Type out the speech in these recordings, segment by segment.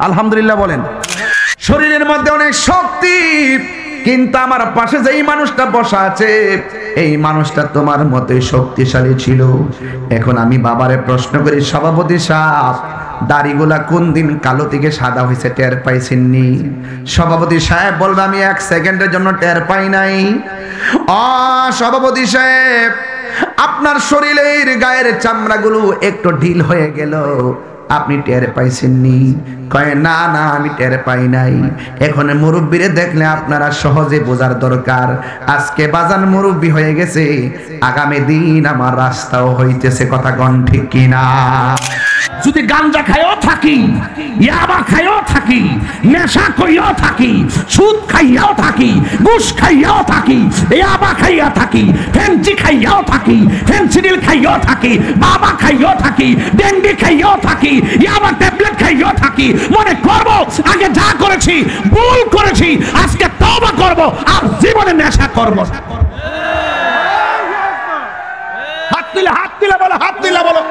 আলহামদুলিল্লাহ বলেন। শরীরের মধ্যে অনেক শক্তি, কিন্তু আমার পাশে যেই মানুষটা বসা আছে এই মানুষটা তোমার মতোই শক্তিশালী ছিল। এখন আমি বাবারে প্রশ্ন করি, সভাপতি সাহেব দাড়িগুলা কোন দিন কালো থেকে সাদা হয়েছে টের পাইছেননি? সভাপতি সাহেব বলবে আমি 1 সেকেন্ডের জন্য টের পাই নাই। সভাপতি সাহেব আপনার শরীরের গায়ের চামড়াগুলো একটু ঢিল হয়ে গেল, আপনি টের পাইছেননি? কয় না না আমি টের পাই নাই। এখন মুরব্বীরে দেখলে আপনারা সহজে বোঝার দরকার, আজকে বাজান মুরব্বী হয়ে গেছে, আগামী দিন আমার রাস্তাও হইতেছে। কথা কোন ঠিক কিনা? যদি গাঞ্জা খাইও থাকি, ইয়াবা খাইও থাকি, নেশা কইও থাকি, সুদ খাইয়াও থাকি, ঘুষ খাইয়াও থাকি, ইয়াবা খাইয়া থাকি, ফেন্সি খাইয়াও থাকি, ফেন্সিডিল খাইয়াও থাকি, বাবা খাইয়াও থাকি, ডেঙ্গি খাইয়াও থাকি, ইয়াবা ট্যাবলেট খাইয়াও থাকি, মনে করব আগে যা করেছি ভুল করেছি, আজকে তওবা করব আর জীবনে নেশা করব। হাত দিলে বলো, হাত দিলে বলো।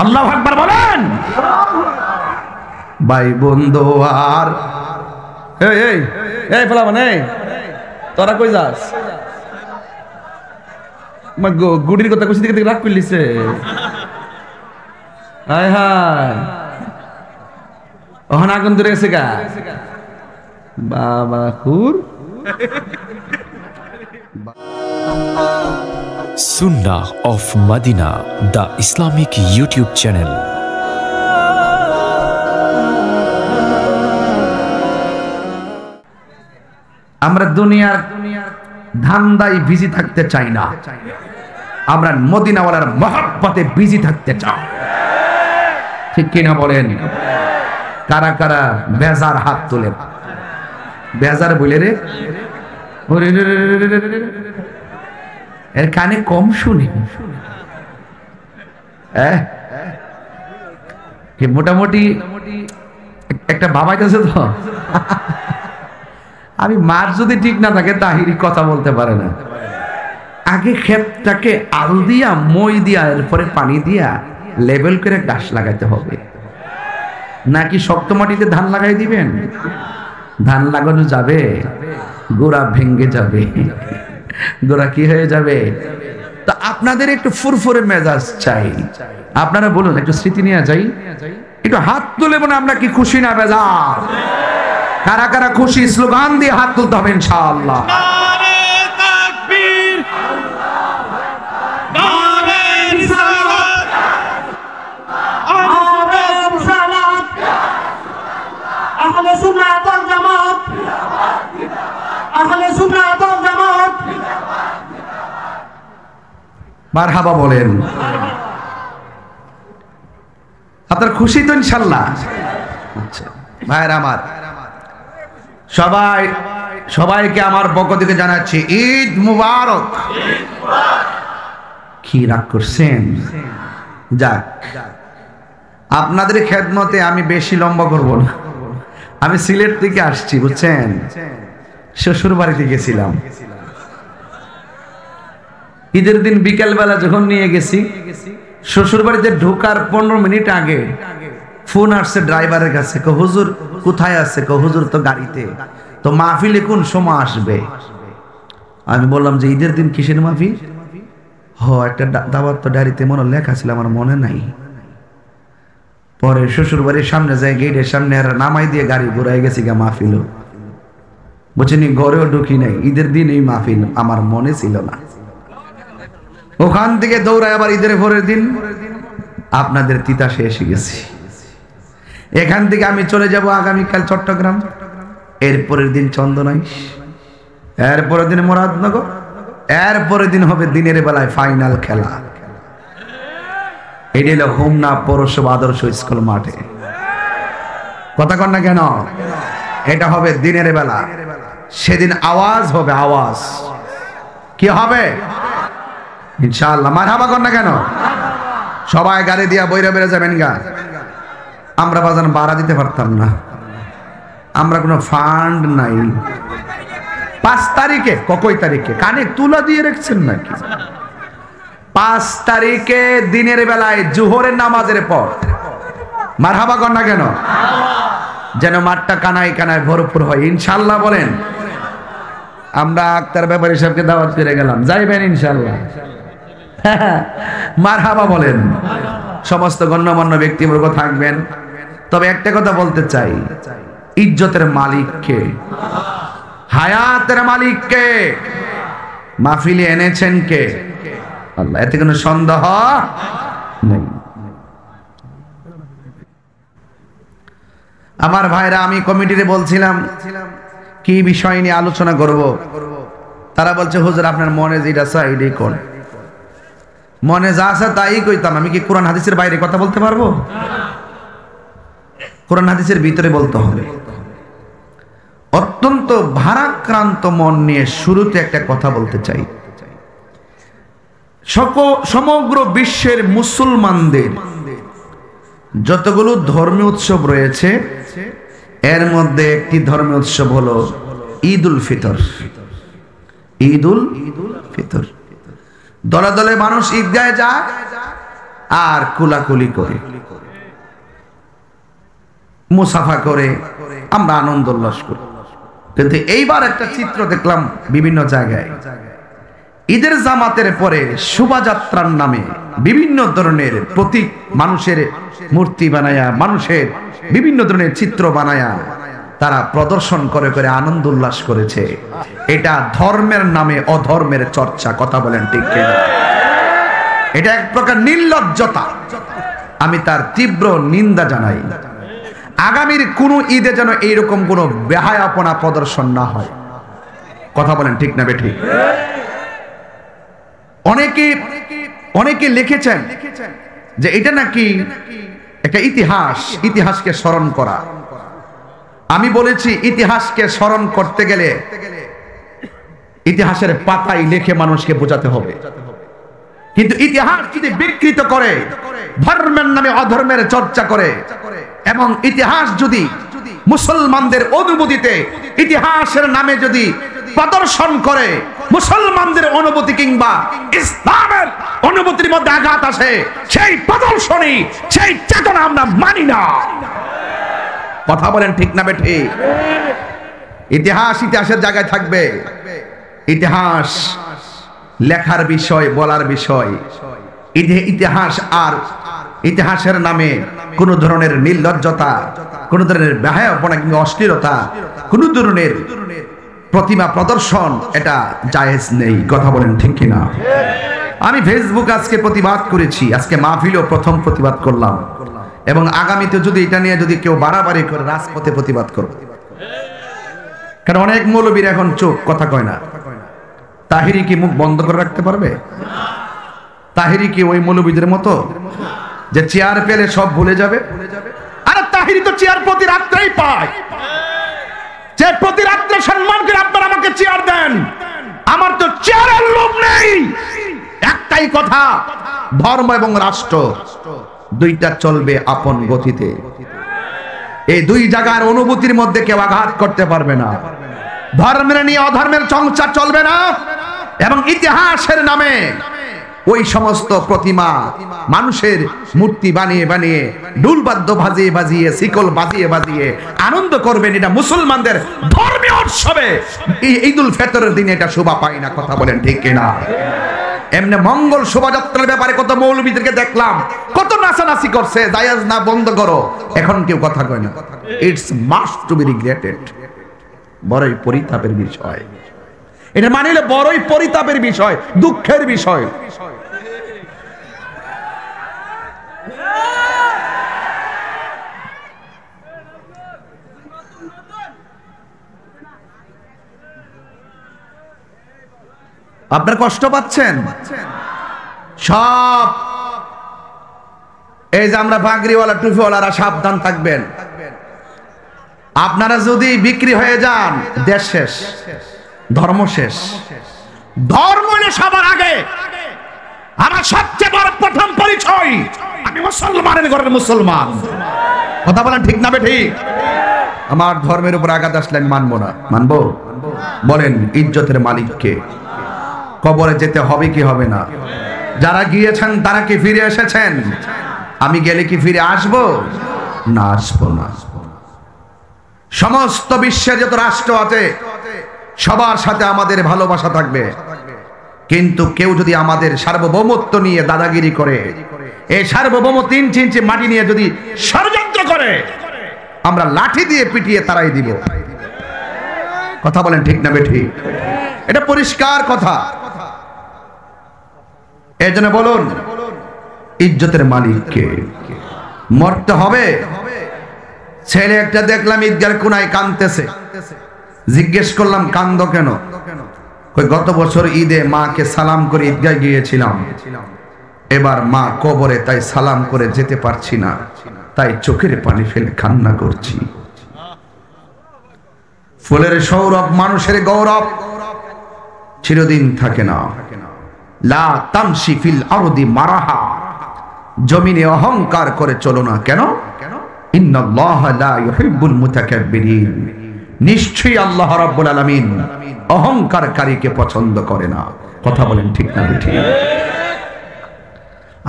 আল্লাহু আকবার বলেন। ভাই বন্ধু আর এই ফলা মানে তোরা কই যাস? গুড়ির কথা কইছি থেকে রাগ করলিছে। হায় হায় ওখানে আগুন ধরে গেছে গা বাবা খুর। Sunnah of Madina, the Islamic YouTube channel. আমরা দুনিয়ার ধান্দায় বিজি থাকতে চাই না, আমরা মদিনাওয়ালার মহব্বতে বিজি থাকতে চাই। ঠিক কিনা বলেন? কারা কারা বেজার হাত তোলেন? বেজার বলে রে এর কানে কম শুনি। মোটামুটি একটা বাবাইতেছে তো। আমি মার যদি ঠিক না থাকে তাহিরি কথা বলতে পারে না। আগে ক্ষেতটাকে আল দিয়া মই দিয়া এরপরে পানি দিয়া লেবেল করে গাছ লাগাইতে হবে, নাকি শক্ত মাটিতে ধান লাগাই দিবেন? ধান লাগানো যাবে, গোড়া ভেঙ্গে যাবে, গোড়া কি হয়ে যাবে। তো আপনাদের একটু ফুরফুরে মেজাজ চাই। আপনারা বলুন, একটু স্মৃতি নিয়ে যাই, একটু হাত তুলে বলে আমরা কি খুশি না বেজার? কারা কারা খুশি স্লোগান দিয়ে হাত তুলতে হবে ইনশাআল্লাহ। মারহাবা বলেন। আপনার খুশি তো ইনশাআল্লাহ? আচ্ছা ভাইরা আমার, সবাইকে আমার পক্ষ থেকে জানাচ্ছি ঈদ মুবারক। কি রাগ করছেন? যাক, আপনাদের খেদমতে আমি বেশি লম্বা করব না। আমি সিলেট থেকে আসছি, বুঝছেন, শ্বশুর বাড়িতে গেছিলাম। ঈদের দিন বিকেল বেলা যখন নিয়ে গেছি, শ্বশুর বাড়িতে ঢোকার 15 মিনিট আগে ফোন আসছে ড্রাইভারের কাছে, হুজুর কোথায় আছে? হুজুর তো গাড়িতে। তো মাহফিলে কোন সময় আসবে? আমি বললাম যে ঈদের দিন কিসের মাহফিল? একটা দাওয়াত তো ডায়েরিতে মনে লেখা ছিল, আমার মনে নাই। পরে শ্বশুর বাড়ির সামনে যায়, গেটের সামনে নামাই দিয়ে গাড়ি ঘুরাই গেছি গা মাহফিল। বুঝছেন, ঘরেও ঢুকি নাই। ঈদের দিন এই মাহফিল আমার মনে ছিল না। ওখান থেকে দৌড়ায় আবার ঈদের পরের দিন আপনাদের তিতাসে এসে গেছি। এখান থেকে আমি চলে যাব আগামীকাল চট্টগ্রাম, এরপরের দিন চন্দনাইশ, এরপরের দিন মুরাদনগর, এরপরে দিন হবে দিনের বেলায় ফাইনাল খেলা। এটা হলো হোমনা পৌরসভা আদর্শ স্কুল মাঠে। কথা কন না কেন? এটা হবে দিনের বেলা। সেদিন আওয়াজ হবে, আওয়াজ কি হবে ইনশাআল্লাহ। মারহাবা কন না কেন? সবাই গাড়ি দিয়া বইরা বেড়ে যাবেন গা। আমরা বাজান ভাড়া দিতে পারতাম না, আমরা কোনো ফান্ড নাই। 5 তারিখে, কই তারিখে কানে তুলা দিয়ে রেখেছেন নাকি? 5 তারিখে দিনের বেলায় জোহরের নামাজের পর, মারহাবা কন না কেন? যেন মাঠটা কানায় কানায় ভরপুর হয় ইনশাআল্লাহ বলেন। আমরা আক্তার ব্যাপারী সাহেবকে দাওয়াত করে গেলাম, যাইবেন ইনশাআল্লাহ? মারহাবা বলেন। সমস্ত গণ্যমান্য ব্যক্তিবর্গ থাকবেন। তবে একটা কথা বলতে চাই, ইজ্জতের মালিক কে? হায়াতের মালিক কে? মাহফিলে এনেছেন কে? আল্লাহ, এতে কোনো সন্দেহ নেই। আমার ভাইরা, আমি কমিটিতে বলছিলাম কি বিষয় নিয়ে আলোচনা করব। তারা বলছে হুজুর আপনার মনে যেটা চাই এটাই কোন। মনে যা আছে তাই কইতাম। আমি কি কোরআন হাদিসের বাইরে কথা বলতে পারবো? কোরআন হাদিসের ভিতরে বলতে হবে। অত্যন্ত ভারাক্রান্ত মন নিয়ে শুরুতে একটা কথা বলতে চাই। সমগ্র বিশ্বের মুসলমানদের যতগুলো ধর্মীয় উৎসব রয়েছে, এর মধ্যে একটি ধর্মীয় উৎসব হলো ঈদ উল ফিতর। ঈদ উল ফিতর। দলে দলে মানুষ ঈদগাহে যায় আর কুলাকুলি করে, মুসাফা করে, আমরা আনন্দ উল্লাস করি। কিন্তু এইবার একটা চিত্র দেখলাম বিভিন্ন জায়গায়, ঈদের জামাতের পরে শোভাযাত্রার নামে বিভিন্ন ধরনের প্রতীক, মানুষের মূর্তি বানায়া, মানুষের বিভিন্ন ধরনের চিত্র বানায়া তারা প্রদর্শন করে করে আনন্দ উল্লাস করেছে। এটা ধর্মের নামে অধর্মের চর্চা। কথা বলেন ঠিক কিনা? এটা এক প্রকার নির্লজ্জতা। আমি তার তীব্র নিন্দা জানাই। আগামীর কোন ঈদে যেন এইরকম কোন বেহায়াপনা প্রদর্শন না হয়। কথা বলেন ঠিক না বেঠিক? অনেকে লিখেছেন যে এটা নাকি একটা ইতিহাস, ইতিহাসকে স্মরণ করা। আমি বলেছি ইতিহাসকে স্মরণ করতে গেলে ইতিহাসের পাতায় লিখে মানুষকে বোঝাতে হবে। কিন্তু ইতিহাস যদি বিকৃত করে, ধর্মের নামে অধর্মের চর্চা করে, এবং ইতিহাস যদি মুসলমানদের অনুভূতিতে ইতিহাসের নামে যদি প্রদর্শন করে, মুসলমানদের অনুভূতি কিংবা ইসলামের অনুভূতির মধ্যে আঘাত আসে, সেই প্রদর্শনী, সেই চেতনা আমরা মানি না। কথা বলেন ঠিক না বেঠিক? ইতিহাস ইতিহাসের জায়গায় থাকবে। ইতিহাস লেখার বিষয়, বলার বিষয়। ইতিহাস আর ইতিহাসের নামে কোন ধরনের নির্লজ্জতা, কোন ধরনের বেহায়াপনা কিংবা অশ্লীলতা, কোন ধরনের প্রতিমা প্রদর্শন, এটা জায়েজ নেই। কথা বলেন ঠিক কিনা? আমি ফেসবুক আজকে প্রতিবাদ করেছি, আজকে মাহফিলেও প্রথম প্রতিবাদ করলাম, এবং আগামীতে যদি এটা নিয়ে যদি কেউ বাড়াবাড়ি করে রাজপথে প্রতিবাদ করবে। কারণ অনেক মৌলবীর এখন চোখ, কথা কয় না। তাহিরি কি মুখ বন্ধ করে রাখতে পারবে? তাহিরি কি ওই মৌলবীদের মতো যে চেয়ার পেলে সব ভুলে যাবে? আরে তাহিরি তো চেয়ার প্রতি রাত্রেই পায়, যে প্রতি রাত্রে সম্মান করে আপনারা আমাকে চেয়ার দেন। আমার তো চেয়ারের লোভ নেই। একটাই কথা, ধর্ম এবং রাষ্ট্র দুইটা চলবে আপন গতিতে। এই দুই জায়গার অনুভূতির মধ্যে কেউ আঘাত করতে পারবে না। ধর্মের নিয়ে অধর্মের চর্চা চলবে না, এবং ইতিহাসের নামে ওই সমস্ত প্রতিমা, মানুষের মূর্তি বানিয়ে বানিয়ে, ডুলবাদ্য বাজিয়ে বাজিয়ে, শিকল বাজিয়ে বাজিয়ে আনন্দ করবেন, এটা মুসলমানদের ধর্মীয় উৎসবে ঈদুল ফিতরের দিনে এটা শোভা পায় না। কথা বলেন ঠিক কিনা? এমনি মঙ্গল শোভাযাত্রার ব্যাপারে কত মৌলবীদেরকে দেখলাম, কত নাচানাচি করছে, জায়েজ না, বন্ধ করো, এখন কেউ কথা কয় না। It's must to be regretted. বড়ই পরিতাপের বিষয়। এটা মানিলে বড়ই পরিতাপের বিষয়, দুঃখের বিষয়। আপনার কষ্ট পাচ্ছেন সব। এই যে আমরা পাগড়িওয়ালা টুপিওয়ালারা সাবধান থাকবেন। আপনারা যদি বিক্রি হয়ে যান, দেশ শেষ, ধর্ম শেষ। ধর্ম হলো সবার আগে। আমার সবচেয়ে বড় প্রথম পরিচয়, আমি মুসলমানের ঘরের মুসলমান। কথা বলেন ঠিক না ঠিক? আমার ধর্মের উপর আঘাত আসলে আমি মানবো না। মানবো? বলেন ইজ্জতের মালিককে। কবরে যেতে হবে কি হবে না? যারা গিয়েছেন তারা কি ফিরে এসেছেন? আমি গেলে কি ফিরে আসবো? না, আসবো না। সমস্ত বিশ্বের যত রাষ্ট্র আছে সবার সাথে আমাদের ভালোবাসা থাকবে, কিন্তু কেউ যদি আমাদের সার্বভৌমত্ব নিয়ে দাদাগিরি করে, এই সার্বভৌমত্ব 3 ইঞ্চি মাটি নিয়ে যদি ষড়যন্ত্র করে, আমরা লাঠি দিয়ে পিটিয়ে তারাই দিব। কথা বলেন ঠিক না বেঠিক? এটা পরিষ্কার কথা। এই জন্য বলুন ইজ্জতের মালিককে। মরতে হবে। ছেলে একটা দেখলাম ঈদগার কোনায় কাঁদতেছে, জিজ্ঞেস করলাম কান্দো কেন? গত বছর ঈদে মাকে সালাম করে ঈদগায় গিয়েছিলাম, এবার মা কবরে, তাই সালাম করে যেতে পারছি না, তাই চোখের পানি ফেলে কান্না করছি। ফুলের সৌরভ, মানুষের গৌরব চিরদিন থাকে না। লা তামশি ফিল আরদি মারাহা, জমিনে অহংকার করে চলো না। কেন? ইন্নাল্লাহা লা ইউহিব্বুল মুতাকাব্বিরিন, নিশ্চয়ই আল্লাহ রাব্বুল আলামিন অহংকারকারীকে পছন্দ করে না। কথা বলেন ঠিক না ঠিক?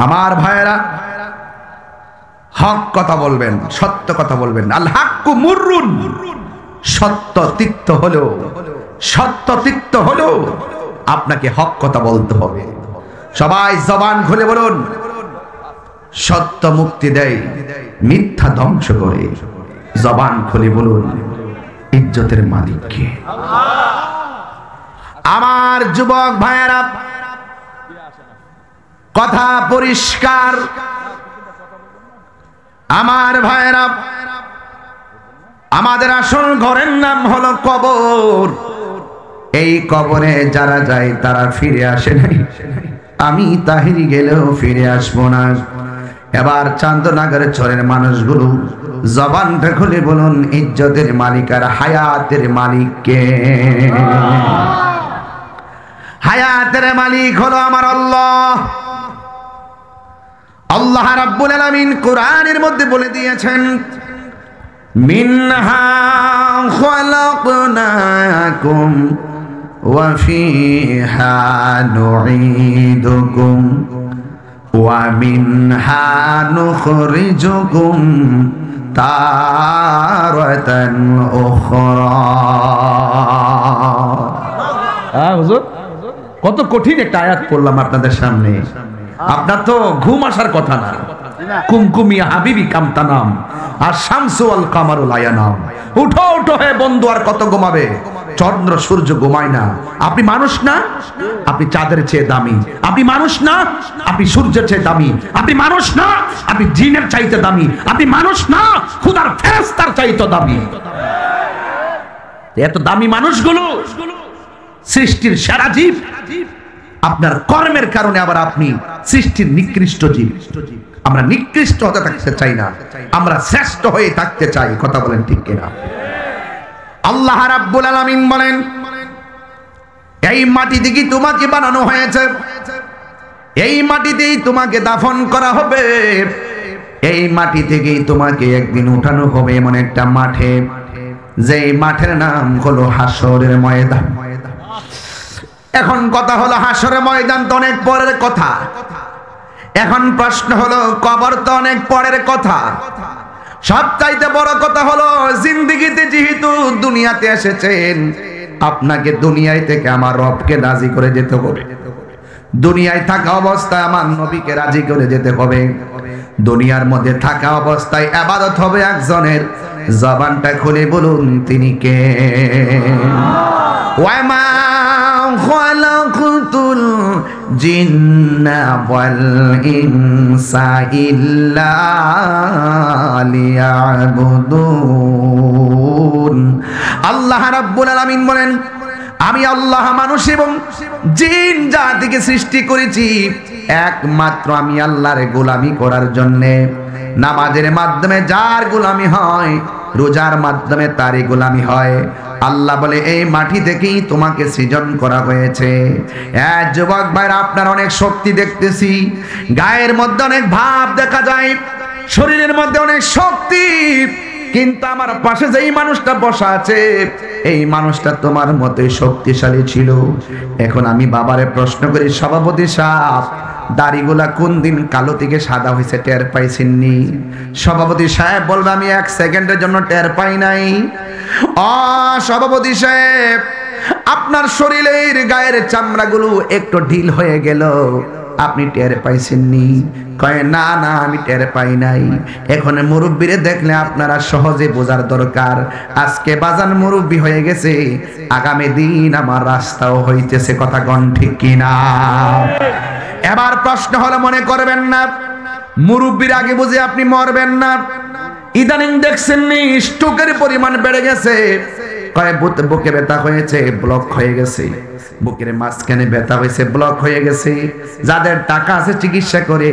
আমার ভাইয়েরা, হক কথা বলবেন, সত্য কথা বলবেন। আল হাক্কু মুররুন, সত্য তিক্ত হলো, সত্য তিক্ত হলো, আপনাকে হক কথা বলতে হবে। সবাই জবান খুলে বলুন, সত্য মুক্তি দেয়, মিথ্যা ধ্বংস করে। জবান খুলে বলুন ইজ্জতের মালিক কে? আমার যুবক ভাইয়েরা, কথা পরিষ্কার। আমার ভাইয়েরা, আমাদের আসল ঘরের নাম হলো কবর। এই কবরে যারা যায় তারা ফিরে আসে নাই। আমি তাহিরি গেলেও ফিরে আসবো না। এবার চান্দনাগর চরের মানুষগুলো জবানটা খুলে বলুন ইজ্জতের মালিক আর হায়াতের মালিক কে? হায়াতের মালিক হলো আমার আল্লাহ। আল্লাহ রাব্বুল আলামিন কোরআনের মধ্যে বলে দিয়েছেন, মিনহা খালাকনাকুম ওয়া ফিহা নুঈদুকুম ওয়া মিনহা নুখরিজুকুম তারাতান উখরা। হুজুর, কত কঠিন একটা আয়াত পড়লাম আপনাদের সামনে। আপনার তো ঘুম আসার কথা না। কুমকুমি হাবিবি কামতানাম আর শামসু আল কামারুল আয়ানাম। উঠো উঠো হে বন্ধু, আর কত ঘুমাবে? চন্দ্র সূর্য ঘুমায় না। আপনি মানুষ না? আপনি চাঁদের চেয়ে দামি। আপনি মানুষ না? আপনি সূর্যের চেয়ে দামি। আপনি মানুষ না? আপনি জিনের চাইতে দামি। আপনি মানুষ না? খোদার ফেরেশতার চাইতে দামি। এত দামি মানুষগুলো সৃষ্টির সেরা জীব, আপনার কর্মের কারণে আবার আপনি সৃষ্টির নিকৃষ্ট জীব। আমরা নিকৃষ্ট হতে থাকতে চাই না, আমরা শ্রেষ্ঠ হয়ে থাকতে চাই। কথা বলেন ঠিক কিনা? আল্লাহ রাব্বুল আলামিন বলেন, এই মাটি থেকে তোমাকে বানানো হয়েছে, এই মাটিতেই তোমাকে দাফন করা হবে, এই মাটি থেকেই তোমাকে একদিন উঠানো হবে এমন একটা মাঠে, যেই মাঠের নাম হলো হাসরের ময়দান। এখন কথা হলো হাসরের ময়দান তো অনেক পরের কথা। এখন প্রশ্ন হলো কবর তো অনেক পরের কথা। সবচাইতে বড় কথা হলো জিন্দেগিতে যেহেতু দুনিয়াতে এসেছেন, আপনাকে দুনিয়ায় থেকে আমার রবকে রাজি করে যেতে হবে। দুনিয়ায় থাকা অবস্থায় আমার নবীকে রাজি করে যেতে হবে। দুনিয়ার মধ্যে থাকা অবস্থায় ইবাদত হবে একজনের। জবানটা খুলে বলুন তিনি কে? ওয়ামা খালাকতুল জিন্না ওয়াল ইনসা ইল্লা লিয়াবুদুন। আল্লাহ রাব্বুল আলামিন বলেন, আমি আল্লাহ মানুষ এবং জিন জাতিকে সৃষ্টি করেছি একমাত্র আমি আল্লাহর গোলামি করার জন্য। নামাজের মাধ্যমে যার গোলামি হয়, রোজার মাধ্যমে তারই গোলামি হয়। আল্লাহ বলে এই মাটি থেকেই তোমাকে সৃজন করা হয়েছে। যুবক ভাইরা, আপনার অনেক শক্তি দেখতেছি, গায়ের মধ্যে অনেক ভাব দেখা যায়, শরীরের মধ্যে অনেক শক্তি, কিন্তু আমার পাশে যেই মানুষটা বসা আছে এই মানুষটা তোমার মতোই শক্তিশালী ছিল। এখন আমি বাবারে প্রশ্ন করি, সভাপতি সাহেব দাড়িগুলা কোন দিন কালো থেকে সাদা হয়েছে টের পাইছেননি? সভাপতি সাহেব বলবে আমি 1 সেকেন্ডের জন্য টের পাই নাই। সভাপতি সাহেব আপনার শরীরের গায়ের চামড়াগুলো একটু ঢিল হয়ে গেল, আপনি টের পাইছেননি? কয় না না, আমি টের পাই নাই। এখন মুরব্বীরে দেখলে আপনারা সহজে বোঝার দরকার, আজকে বাজান মুরব্বী হয়ে গেছে, আগামী দিন আমার রাস্তাও হইতেছে। কথা কোন ঠিক কিনা? এবার প্রশ্ন হলো, মনে করবেন না মুরব্বীর আগে বুঝে আপনি মরবেন না। ইদানিং দেখছেন নি স্ট্রোকের পরিমাণ বেড়ে গেছে। কয় বুকে ব্যথা হয়েছে, ব্লক হয়ে গেছে, বুকের মাঝখানে ব্যথা হয়েছে, ব্লক হয়ে গেছে। যাদের টাকা আছে চিকিৎসা করে,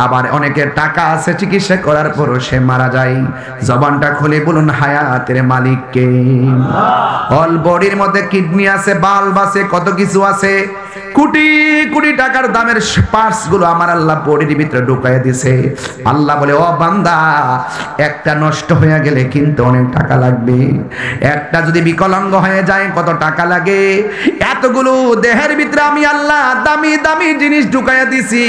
আবার অনেকের টাকা আছে চিকিৎসা করার পরও সে মারা যায়। জবানটা খুলে বলুন হায়াতের মালিক কে? অল বডির মধ্যে কিডনি আছে, বাল্ব আছে, কত কিছু আছে, কোটি কোটি টাকার দামের পার্টস গুলো আমার আল্লাহ বডির ভিতরে ঢুকাইয়া দিয়েছে। আল্লাহ বলে ও বান্দা, একটা নষ্ট হয়ে গেলে কিন্তু অনেক টাকা লাগবে, একটা যদি বিকলাঙ্গ হয়ে যায় কত টাকা লাগে। এতগুলো দেহের ভিতরে আমি আল্লাহ দামি দামি জিনিস ঢুকাইয়া দিছি,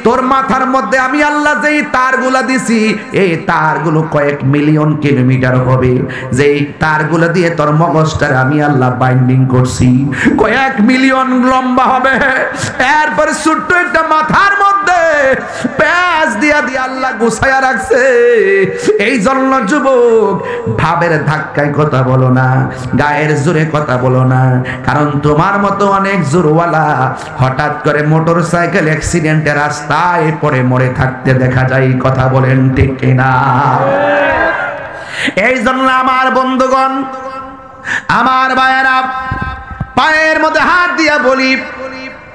তোর মাথার মধ্যে আমি আল্লাহ যেই তারগুলা দিছি, এই তারগুলো কয়েক মিলিয়ন কিলোমিটার হবে, যেই তারগুলো দিয়ে তোর মগজটারে আমি আল্লাহ বাইন্ডিং করছি, কয়েক মিলিয়ন লম্বা হবে। এরপর ছোট্ট একটা মাথার মধ্যে প্যাঁচ দিয়া দিয়ে আল্লাহ গুছাইয়া রাখছে। এই জন্য যুবক, ভাবের ধাক্কায় কথা বলো না, গায়ের জোরে কথা বলো না, কারণ তোমার মতো অনেক জোরওয়ালা হঠাৎ করে মোটর সাইকেল অ্যাক্সিডেন্টে রাস্তায় পড়ে মরে থাকতে দেখা যায়। কথা বলেন ঠিক কিনা? এই জন্য আমার বন্ধুগণ, আমার ভাইয়েরা, পায়ের মধ্যে হাত দিয়া বলি,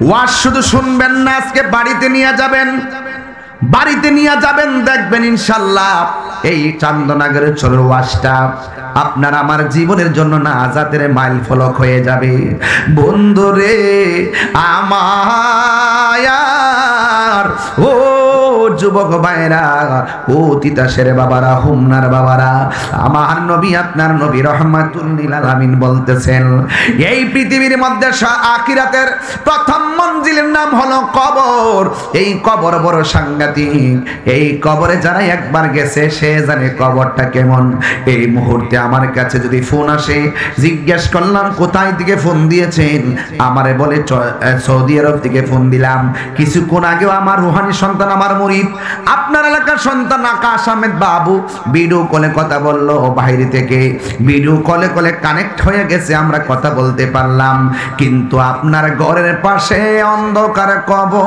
ওয়াজ শুধু শুনবেন না, আজকে বাড়িতে নিয়ে যাবেন, বাড়িতে নিয়ে যাবেন, দেখবেন ইনশাআল্লাহ এই চান্দনাগরের চোরের ওয়াজটা আপনার আমার জীবনের জন্য নাজাতের মাইল ফলক হয়ে যাবে। বন্ধুরে আমার, ও যুবক ভাইরা, ও তিতাসের বাবারা, হুমনার বাবারা, আমার নবী আপনার নবী রাহমাতুল লিল আলামিন বলতেছেন, এই পৃথিবীর মধ্যে আখিরাতের প্রথম মঞ্জিলের নাম হলো কবর। এই কবর বড় সাংঘাতিক, এই কবরে যারা একবার গেছে সে জানে কবরটা কেমন। এই মুহূর্তে আমার কাছে যদি ফোন আসে, জিজ্ঞেস করলাম কোথায় থেকে ফোন দিয়েছেন, আমারে বলে সৌদি আরব থেকে ফোন দিলাম। কিছুক্ষণ আগেও আমার রুহানি সন্তান, আমার মুরিদ, আপনার এলাকার সন্তান আকাশ আহমেদ বাবু ভিডিও কলে কথা বললো বাইরে থেকে, ভিডিও কলে কানেক্ট হয়ে গেছে, আমরা কথা বলতে পারলাম। কিন্তু আপনার ঘরের পাশে অন্ধকার কবর,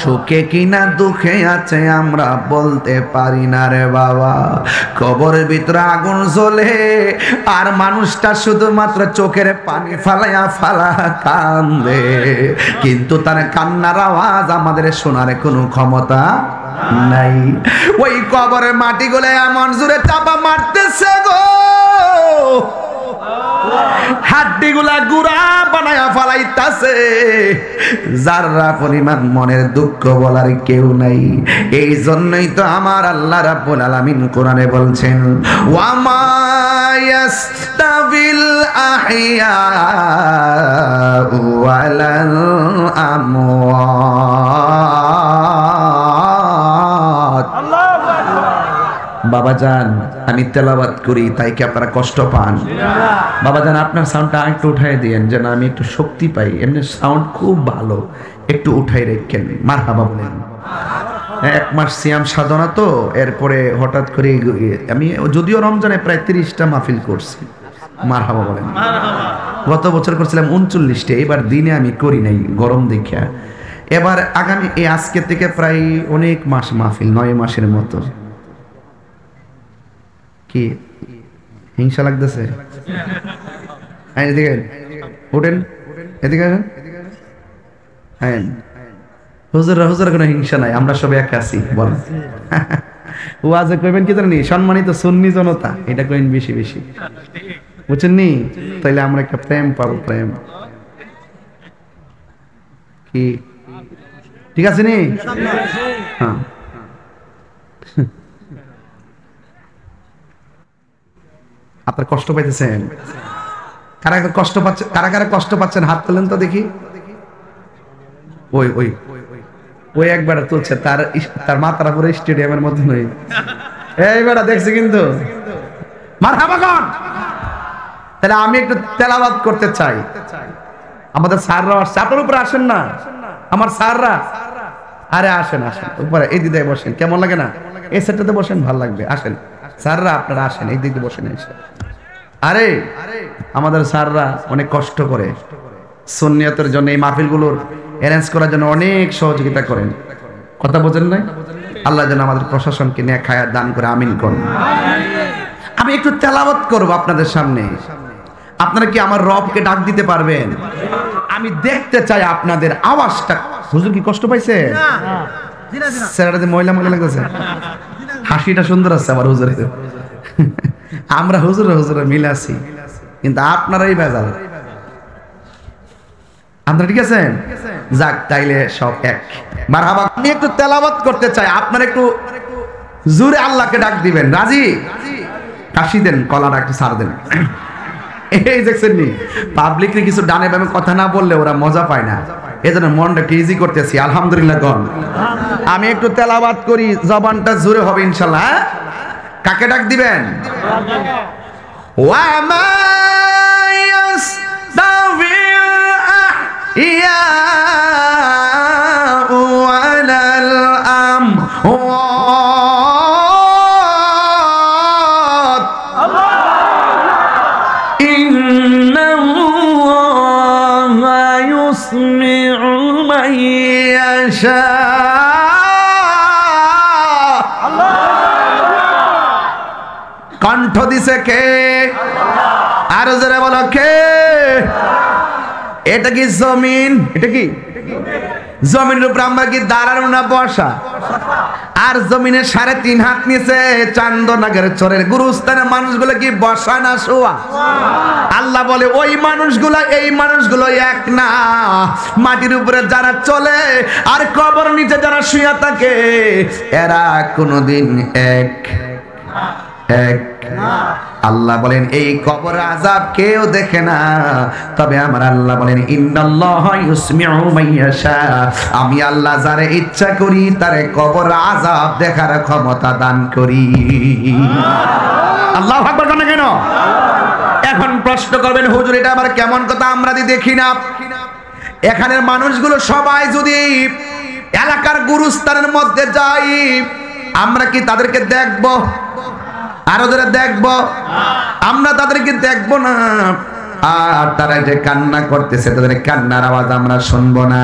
সুখে কিনা দুঃখে আছে আমরা বলতে পারি না রে বাবা। কবরের ভিতরে আগুন জ্বলে আর মানুষটা শুধুমাত্র চোখের পানি ফালাইয়া ফালা কান্দে, কিন্তু তার কান্নার আওয়াজ আমাদের শোনার কোনো ক্ষমতা নাই। ওই কবরের মাটিগুলো এমন জোরে চাপা মারতেছে গো, হাড্ডিগুলা গুড়া বানায়া ফালাইতাছে, যারা পরিমাণ মনের দুঃখ বলার কেউ নাই। এই জন্যই তো আমার আল্লাহ রাব্বুল আলামিন কোরআনে বলছেন, ওয়া মা ইয়াস্তাবিল আহইয়া ওয়ালাল আমওয়াত। বাবাজান, আমি তেলাওয়াত করি তাই কি আপনারা কষ্ট পান? বাবাজান, আপনার সাউন্ডটা একটু উঠাই দিয়েন যেন আমি একটু শক্তি পাই। এমনি সাউন্ড খুব ভালো, একটু উঠাই রেখেন। মারহাবা বলেন। 1 মাস সিয়াম সাধনা তো, এরপরে হঠাৎ করে আমি যদিও রমজানে প্রায় 30টা মাহফিল করছি। মারহাবা বলেন। গত বছর করছিলাম 39টা, এবার দিনে আমি করি নাই গরম দেখিয়া। এবার আগামী আজকে থেকে প্রায় অনেক মাস মাহফিল, 9 মাসের মতো। কি হিংসা লাগতেছে? এদিকে উঠেন, এদিকে আসেন। হ্যাঁ, হুজুর কোনো হিংসা নাই, আমরা সবাই এক আছি। বল ওয়াজে কইবেন কি জানি, সম্মানিত সুন্নি জনতা, এটা কইন বেশি বেশি, বুঝছেন নি? তাইলে আমরা একটা প্রেম পাবো, প্রেম কি ঠিক আছে নি? হ্যাঁ, আপনার কষ্ট পাইতেছেন? কারা কষ্ট পাচ্ছেন? কারা কারা কষ্ট পাচ্ছেন হাত তোলেন তো দেখি। ওই ওই ওই একবার তুলছে, তার মাথার পুরো স্টেডিয়ামের মধ্যে নই। এই বেটা দেখছি কিন্তু, মারহাবা কোন? তাহলে আমি একটু তেলাওয়াত করতে চাই। আমাদের স্যাররা আসছে, আপনার উপরে আসেন না আমার স্যাররা? আরে আসেন আসেন উপরে, এই দিকে বসেন, কেমন লাগে না? এই সেটটাতে বসেন, ভালো লাগবে। আসেন স্যাররা, আপনারা আসেন, এই দিকে বসেন এসে। আরে আমাদের স্যাররা অনেক কষ্ট করে সুন্নিয়তের জন্য, এই মাহফিলগুলোর অ্যারেঞ্জ করার জন্য অনেক সহযোগিতা করেন। কথা বোঝেন নাই? আল্লাহ যেন আমাদের প্রশাসনকে নেক হায়াত দান করে, আমিন করুন। আমি একটু তেলাওয়াত করব আপনাদের সামনে। আপনারা কি আমার রবকে ডাক দিতে পারবেন? আমি দেখতে চাই আপনাদের আওয়াজটা। হুজুর কি কষ্ট পাইছে? স্যাররা মহিলা মহিলা লাগতেছে, হাসিটা সুন্দর আছে আমার হুজুরের। আমরা হুজুরে মিলে আছি, কিন্তু আপনারাই ভেজাল। আপনারা ঠিক আছেন? যাক, তাইলে সব এক। মারহাবা। আমি একটু তেলাওয়াত করতে চাই, আপনারা একটু জোরে আল্লাহকে ডাক দিবেন। রাজি? কাশি দেন, কলাটা একটু ছাড় দেন। এই দেখছেন নি, পাবলিকলি কিছু ডানে বামে কথা না বললে ওরা মজা পায় না, এজন্য মনটা একটু ইজি করতেছি। আলহামদুলিল্লাহ গণ। আমি একটু তেলাওয়াত করি, জবানটা জোরে হবে ইনশাআল্লাহ। কাকে ডাক দিবেন? ওয়া মা ইয়াস্তাবিল আহইয়া ওয়ালাল আমওয়াত, ইন্নাল্লাহা ইউসমিউ মান ইয়াশা। কণ্ঠ দিছে কে? আরো জোরে বলো কে? এটা কি জমিন? এটা কি জমিনের উপর আমরা কি দাঁড়ানো না বসা? আর জমিনের 3.5 হাত নিচে চান্দনাগের চরের গুরুস্থানের মানুষগুলো কি বসা না শোয়া? আল্লাহ বলে ওই মানুষগুলো এই মানুষগুলো এক না। মাটির উপরে যারা চলে আর কবর নিচে যারা শুয়ে থাকে, এরা কোনোদিন এক এক। আল্লাহ বলেন এই কবর আযাব কেউ দেখে না, তবে আমার আল্লাহ বলেন ইন্নাল্লাহা ইউসমিউ মান ইয়াশা। আমি আল্লাহ যারে ইচ্ছা করি তারে কবর আযাব দেখার ক্ষমতা দান করি। আল্লাহু আকবার বলেন কেন? এখন প্রশ্ন করবেন হুজুর এটা আবার কেমন কথা? আমরা দেখি না। এখানের মানুষগুলো সবাই যদি এলাকার গুরুস্থানের মধ্যে যাই, আমরা কি তাদেরকে দেখব? আরো যারা দেখবো, আমরা তাদেরকে দেখবো না। আর তারা যে কান্না করতেছে, তাদের কান্নার আওয়াজ আমরা শুনবো না।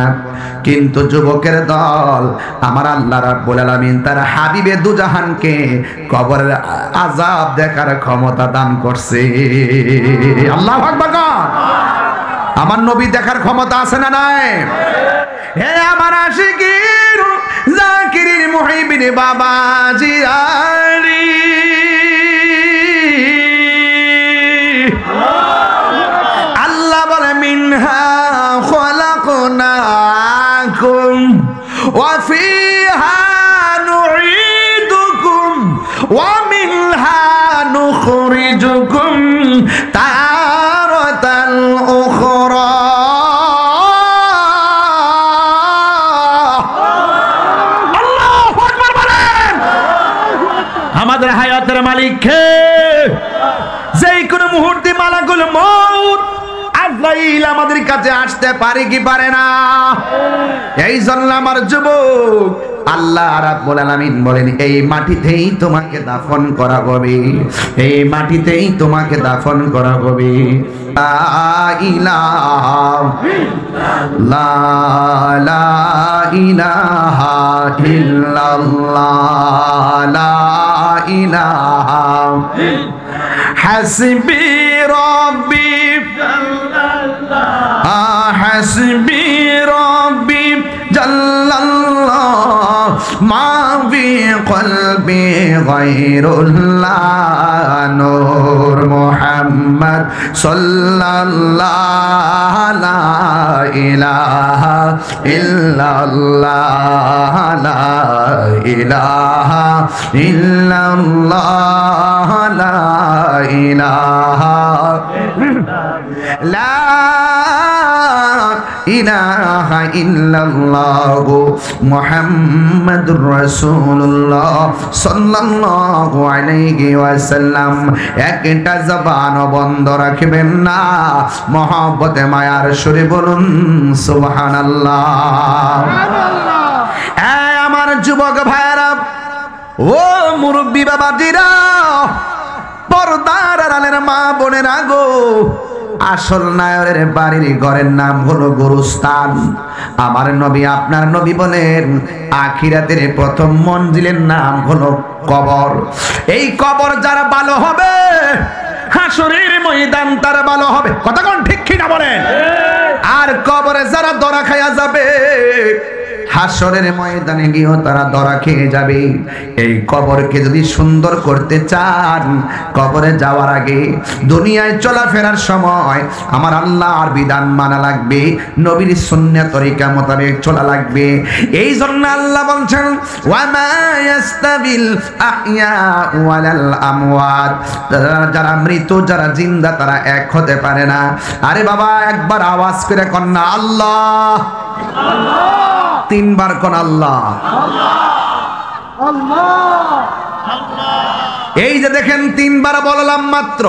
কিন্তু যুবকের দল আমার আল্লাহ রাব্বুল আলামিন তার হাবিবে দুজাহানকে কবরের আযাব দেখার ক্ষমতা দান করছে। আল্লাহু আকবার। আমার নবী দেখার ক্ষমতা আছে না নাই? হে আমার আশিকিন জাকিরিন মুহিবিন বাবাজি আলী, আল্লাহ বলে মিনহা খলাকনাকুম ওয়া ফিহা নুঈদুকুম ওয়া মিনহা নুখরিজুকুম তারাতাল উখরা। আল্লাহু আকবার বলেন। আমাদের হায়াতের মালিক কে? যেই কোন মুহূর্তে মালাকুল মউত আজরাইল আমাদের কাছে আসতে পারে কি পারে না? এই জন্য আমার যুবক আল্লাহ রাব্বুল আলামিন বলেন এই মাটিতেই তোমাকে দাফন করা হবে, এই মাটিতেই তোমাকে দাফন করা হবে। লা ইলাহা লা ইলাহা ইল্লাল্লাহ, লা ইলাহা হাসবি রব্বি হাসবি রব্বি জাল্লাল্লাহ মা ফি কলবি গায়রুল্লাহ নূর মুহাম্মদ সাল্লাল্লাহু লা ইলাহা ইল্লাল্লাহ লা ইলাহা ইল্লাল্লাহ লা ইলাহা লা ইলাহা ইল্লাল্লাহ মুহাম্মাদুর রাসূলুল্লাহ সাল্লাল্লাহু আলাইহি ওয়াসাল্লাম। একটা জবান বন্ধ রাখবেন না, মহব্বতে মায়ার সুরে বলুন সুবহানাল্লাহ। আমার যুবক ভাইরা, ও মুরব্বী বাবাজিরা, পর্দার আড়ালের মা বোনেরা গো, আসল নায়রের বাড়ির ঘরের নাম হলো গোরস্থান। আমার নবী আপনার নবী বলেন আখিরাতের প্রথম মঞ্জিলের নাম হলো কবর। এই কবর যারা ভালো হবে, হাসরের ময়দান তারা ভালো হবে। কথা কোন ঠিক কিনা বলেন? আর কবরে যারা ধরা খায়া যাবে, হাসরের ময়দানে গিয়েও তারা ধরা খেয়ে যাবে। এই কবরকে যদি সুন্দর করতে চান, কবরে যাওয়ার আগে দুনিয়ায় চলাফেরার সময় আমার আল্লাহর বিধান মানা লাগবে, নবীর সুন্নাত তরিকা মোতাবেক চলা লাগবে। এই জন্য আল্লাহ বলছেন ওয়ামা ইয়াস্তাবিল আহইয়া ওয়ালাল আমওয়াত, যারা মৃত যারা জিন্দা তারা এক হতে পারে না। আরে বাবা, একবার আওয়াজ করে কন্যা আল্লাহ আল্লাহ, তিনবার কোন আল্লাহ আল্লাহ। এই যে দেখেন তিনবার বললাম মাত্র,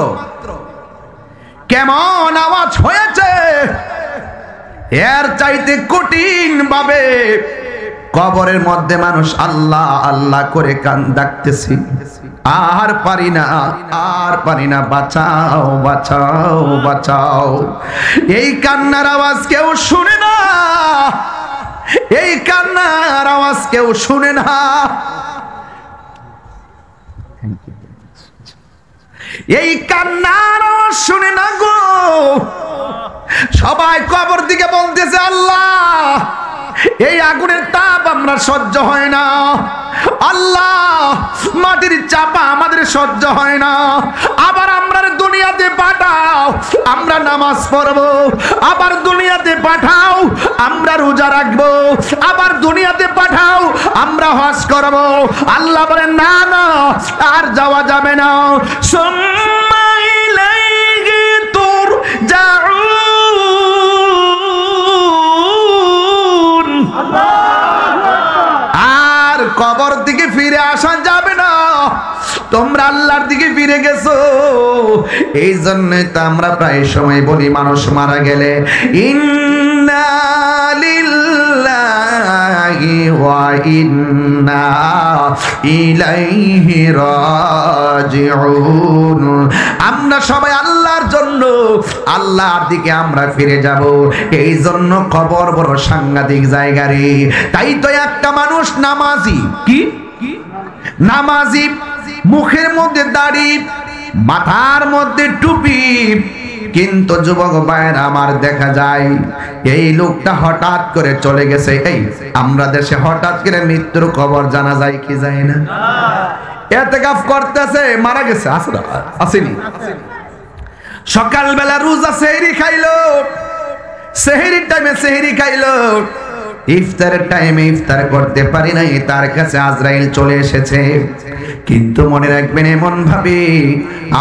কেমন আওয়াজ হয়েছে। এর চাইতে কঠিন ভাবে কবরের মধ্যে মানুষ আল্লাহ আল্লাহ করে কান ডাকতেছি, আর পারি না আর পারি না, বাঁচাও বাঁচাও বাঁচাও। এই কান্নার আওয়াজ কেউ শুনে না, এই কান্নার আওয়াজ কেউ শুনে না। এই কান্নার আওয়াজ শুনে না গো। সবাই কবর দিকে বলতেছে আল্লাহ এই আগুনের তাপ আমরা সহ্য হয় না, আল্লাহ মাটির চাপা আমাদের সহ্য হয় না, আবার আমরা দুনিয়াতে পাঠাও আমরা নামাজ পড়বো, আবার দুনিয়াতে পাঠাও আমরা রোজা রাখবো, আবার দুনিয়াতে পাঠাও আমরা হজ করবো। আল্লাহ বলেন না না, আর যাওয়া যাবে না। সুম্মা ইলাইহি তুরজাউন, আর কবর দিকে ফিরে আসা যাবে না, তোমরা আল্লাহর দিকে ফিরে গেছো। এই জন্যই তো আমরা প্রায় সময় বলি মানুষ মারা গেলে ইন্না লিল্লাহি ওয়া ইন্না ইলাইহি রাজিউন। আমরা সবাই আল্লাহর জন্য আল্লাহর দিকে আমরা ফিরে যাব। এই জন্য কবর বড় সাংঘাতিক জায়গা রে। তাই তো একটা মানুষ নামাজি, কি নামাজি, মুখের মধ্যে দাড়ি, মাথার মধ্যে টুপি, কিন্তু যুবক ভাইয়ের আমার দেখা যায় এই লোকটা হঠাৎ করে চলে গেছে। এই আমরা দেশে হঠাৎ করে মৃত্যুর খবর জানা যায় কি যায় না? ইতিকাফ করতেছে, মারা গেছে, আসেনি। সকালবেলা রোজা সেহরি খাইলো, সেহরির টাইমে সেহরি খাইলো, ইফতারের টাইমে ইফতার করতে পারি নাই, তার কাছে আজরাইল চলে এসেছে। কিন্তু মনে রাখবেন এমন ভাবে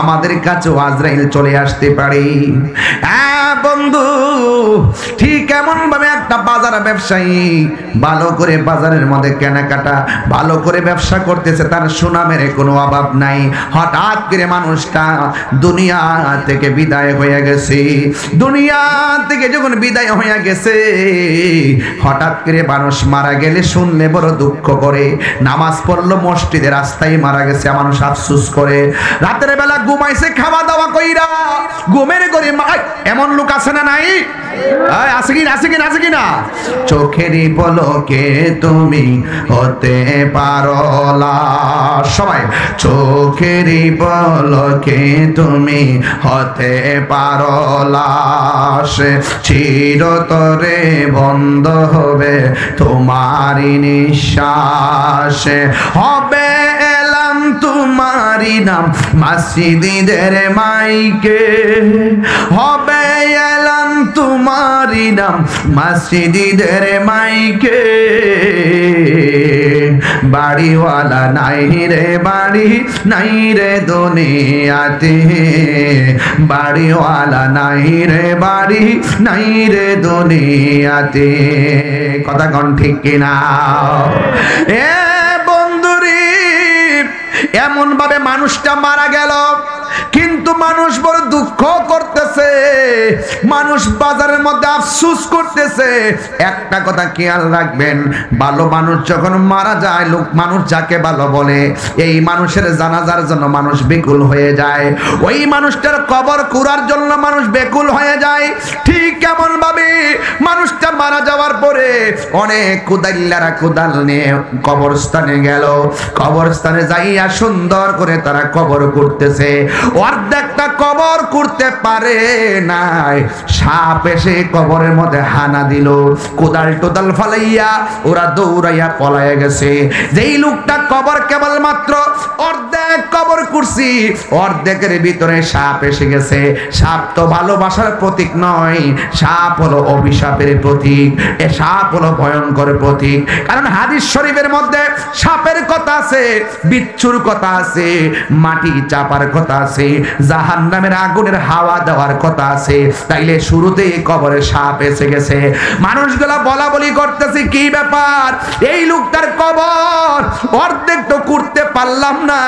আমাদের কাছেও আজরাইল চলে আসতে পারে। বন্ধু, ঠিক এমন ভাবে একটা বাজার ব্যবসায়ী ভালো করে বাজারের মধ্যে কেনাকাটা ভালো করে ব্যবসা করতেছে, তার সুনামের কোনো অভাব নাই। হঠাৎ করে মানুষটা দুনিয়া থেকে বিদায় হয়ে গেছে। দুনিয়া থেকে যখন বিদায় হয়ে গেছে, হঠাৎ করে মানুষ মারা গেলে শুনলে বড় দুঃখ করে। নামাজ পড়লো মসজিদের রাস্তায় মারা গেছে, মানুষ আফসোস করে। রাতের বেলা ঘুমাইছে খাওয়া দাওয়া কইরা, ঘুমের ঘরে এমন লোক আছে না নাই? আছে কিনা আছে কিনা আছে কিনা? কিনা? চোখেরই পলকে তুমি হতে পারো লাশ। সবাই চোখেরই পলকে তুমি হতে পারো লাশ, চিরতরে বন্ধ হবে তোমারই নিঃশ্বাস, হবে এলাম তোমারই নাম মসজিদের মাইকে, হবে এলাম তোমারই নাম মসজিদের মাইকে, বাড়িওয়ালা নাই রে বাড়ি নাই রে দুনিয়াতে, বাড়িওয়ালা নাই রে বাড়ি নাই রে দুনিয়াতে। কথা কোন ঠিক কিনা? এ বন্ধুরি, এমন ভাবে মানুষটা মারা গেল, কিন্তু মানুষ বড় দুঃখ করতেছে, মানুষ বাজারের মধ্যে আফসোস করতেছে। একটা কথা খেয়াল রাখবেন, ভালো মানুষ যখন মারা যায়, লোক মানুষ যাকে ভালো বলে, এই মানুষের জানাজার জন্য মানুষ বেকুল হয়ে যায়, ওই মানুষটার কবর কুড়ার জন্য মানুষ বেকুল হয়ে যায়। ঠিক কেমন ভাবে মানুষটা মারা যাওয়ার পরে অনেক কুদাইল্লারা কুদাল নিয়ে কবরস্থানে গেল, কবরস্থানে যাইয়া সুন্দর করে তারা কবর করতেছে, অর্ধেকটা কবর করতে পারে নাই, সাপ এসে কবরের মধ্যে হানা দিল, কোদাল টোদাল ফালাইয়া ওরা দৌড়াইয়া পলাইয়া গেছে। যেই লোকটা কবর কেবল মাত্র অর্ধেক কবর করছি, অর্ধেকের ভিতরে সাপ এসে গেছে। সাপ তো ভালোবাসার প্রতীক নয়, সাপ হলো অভিশাপের প্রতীক, এ সাপ হলো ভয়ঙ্কর প্রতীক। কারণ হাদিস শরীফের মধ্যে সাপের কথা আছে, বিচ্ছুর কথা আছে, মাটি চাপার কথা আছে, জাহান্নামের আগুনের হাওয়া দেওয়ার কথা আছে। তাইলে শুরুতেই কবরে সাপ এসে গেছে। মানুষগুলা বলা বলি করতেছে, কি ব্যাপার, এই লোকটার কবর অর্ধেক তো করতে পারলাম না,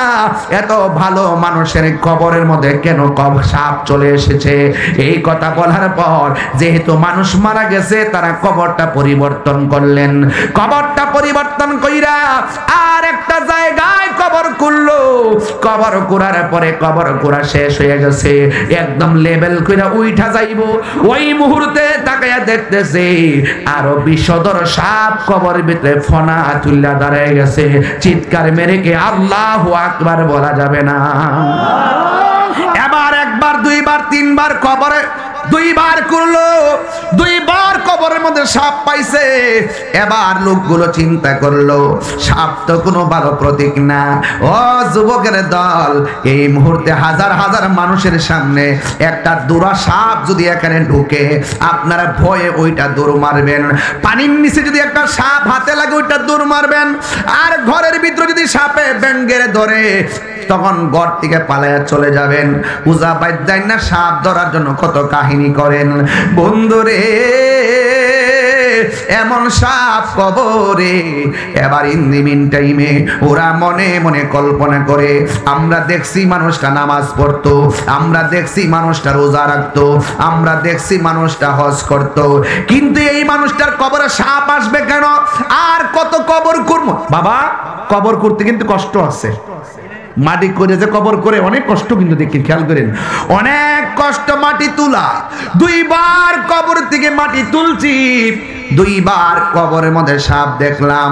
এত ভালো মানুষের কবরের মধ্যে কেন সাপ চলে এসেছে? এই কথা বলার পর যেহেতু মানুষ মারা গেছে, তারা কবরটা পরিবর্তন করলেন। কবরটা পরিবর্তন কইরা আর একটা জায়গায় কবর করলো। কবর করার পরে কবর করা শেষ হয়ে গেছে, একদম লেভেল কইরা উইঠা যাইবো, ওই মুহূর্তে তাকায়া দেখতেছে আরো বিষধর সাপ কবরের ভিতরে ফনা তুল্লা দাঁড়ায় গেছে। চিৎকার মেরে কে আল্লাহু আকবার বলা যাবে না? এবার একবার দুইবার তিনবার কবরে দুইবার করলো, দুইবার কবরের মধ্যে সাপ পাইছে। এবার লোকগুলো চিন্তা করলো, সাপ তো কোনো ভালো প্রতীক না। ও যুবকের দল, এই মুহূর্তে হাজার হাজার মানুষের সামনে একটা দুরা সাপ যদি এখানে ঢুকে, আপনারা ভয়ে ওইটা দৌড় মারবেন। পানির নিচে যদি একটা সাপ হাতে লাগে, ওইটা দৌড় মারবেন। আর ঘরের ভিতরে যদি সাপে ব্যাঙ্গের ধরে, তখন ঘর থেকে পালায়া চলে যাবেন। পূজা বাদ্যায় না সাপ ধরার জন্য কত কাহিনী করেন। বন্ধুরে, এমন সাপ কবরে। এবার ইন দি মিন টাইমে ওরা মনে মনে কল্পনা করে, আমরা দেখছি মানুষটা নামাজ পড়তো, আমরা দেখছি মানুষটা রোজা রাখতো, আমরা দেখছি মানুষটা হজ করতো, কিন্তু এই মানুষটার কবরে সাপ আসবে কেন? আর কত কবর করবো বাবা? কবর করতে কিন্তু কষ্ট আছে, মাটি করে যে কবর করে অনেক কষ্ট, কিন্তু দেখি খেয়াল করেন, অনেক কষ্ট মাটি তোলা। দুইবার কবর থেকে মাটি তুলছি, দুইবার কবরের মধ্যে সাপ দেখলাম।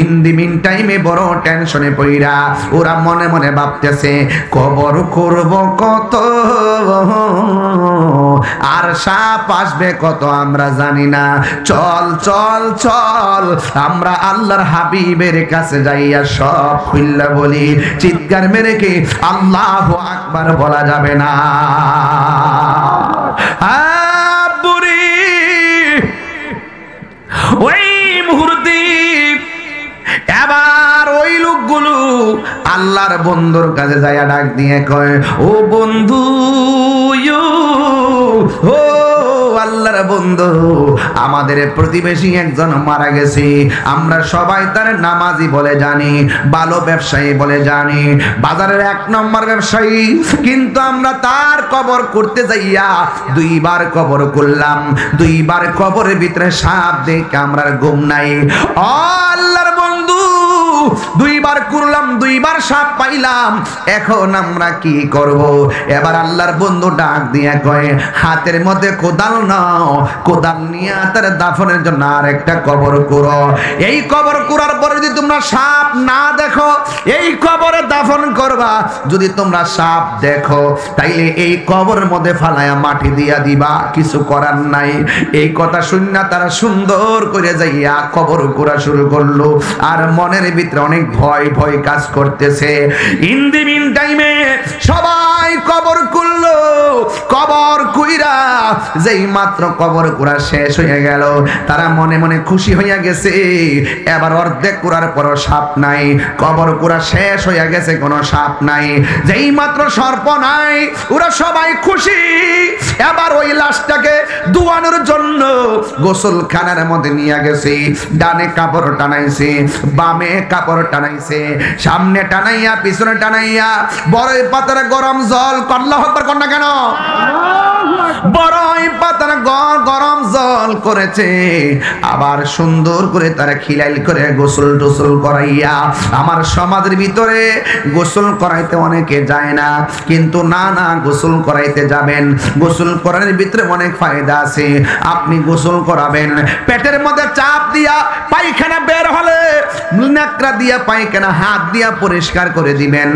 ইন দি মিন টাইমে বড় টেনশনে পইরা ওরা মনে মনে ভাবতেছে, কবর করব কত, আর সাপ আসবে কত আমরা জানি না। চল চল চল, আমরা আল্লাহর হাবিবের কাছে যাইয়া সব খুইল্লা বলি। চিৎকার মেরে কি আল্লাহু আকবার বলা যাবে না? বুড়ি ওই মুহূর্তে এবার ওই লোকগুলো আল্লাহর বন্ধুর কাছে যাইয়া ডাক দিয়ে কয়, ও বন্ধু, ও আল্লাহর বন্ধু, আমাদের প্রতিবেশী একজন মারা গেছে, আমরা সবাই তার নামাজি বলে জানি, ভালো ব্যবসায়ী বলে জানি, বাজারের 1 নম্বর ব্যবসায়ী, কিন্তু আমরা তার কবর করতে যাইয়া দুইবার কবর করলাম, দুইবার কবরের ভিতরে সাপ দেখে আমরা ঘুম নাই। ও আল্লাহর বন্ধু, দুইবার কুরলাম, দুইবার সাপ পাইলাম, এখন আমরা কি করব? এবার আল্লাহর বন্ধু ডাক দিয়ে কয়, হাতের মধ্যে কোদাল নাও, কোদাল নিয়ে তার দাফনের জন্য আর একটা কবর কুড়ো। এই কবর কুড়ার পরে যদি তোমরা সাপ না দেখো, এই কবরে দাফন করবা। যদি তোমরা সাপ দেখো তাইলে এই কবরের মধ্যে ফালায়া মাটি দিয়া দিবা, কিছু করার নাই। এই কথা শুননা তারা সুন্দর করে যাইয়া কবর কুড়া শুরু করলো। আর মনের ভিতরে অনেক ভয় ভয় কাজ করতেছে। ইন দি মিন টাইমে সবাই কবর কুড়লো। কবর কুইরা যেই মাত্র কবর কুড়া শেষ হয়ে গেল, তারা মনে মনে খুশি হইয়া গেছে। এবার অর্ধেক কুড়ার পর সাপ নাই, কবর কুড়া শেষ হইয়া গেছে, কোনো সাপ নাই। যেই মাত্র সর্প নাই, ওরা সবাই খুশি। এবার ওই লাশটাকে ধোয়ানোর জন্য গোসলখানার মধ্যে নিয়ে গেছে। ডানে কাপড় টানাইছে, বামে কাপড় টানাইছে, সামনে টানাইয়া পিছনে টানাইয়া বড়ই পাতার গরম জল, আল্লাহু আকবার কর না কেন? বড়ই পাতার গরম জল করেছে। আবার সুন্দর করে তারা খিলাইল করে গোসল টোসল করাইয়া, আমার সমাজের ভিতরে গোসল করাইতে অনেকে যায় না, কিন্তু না না গোসল করাইতে যাবেন। গোসল করানোর ভিতরে অনেক ফায়দা আছে। আপনি গোসল করাবেন, পেটের মধ্যে চাপ দিয়া পায়খানা বের হলে নাকড়া দিয়া পায়খানা হাত দিয়া পরিষ্কার করে দিবেন।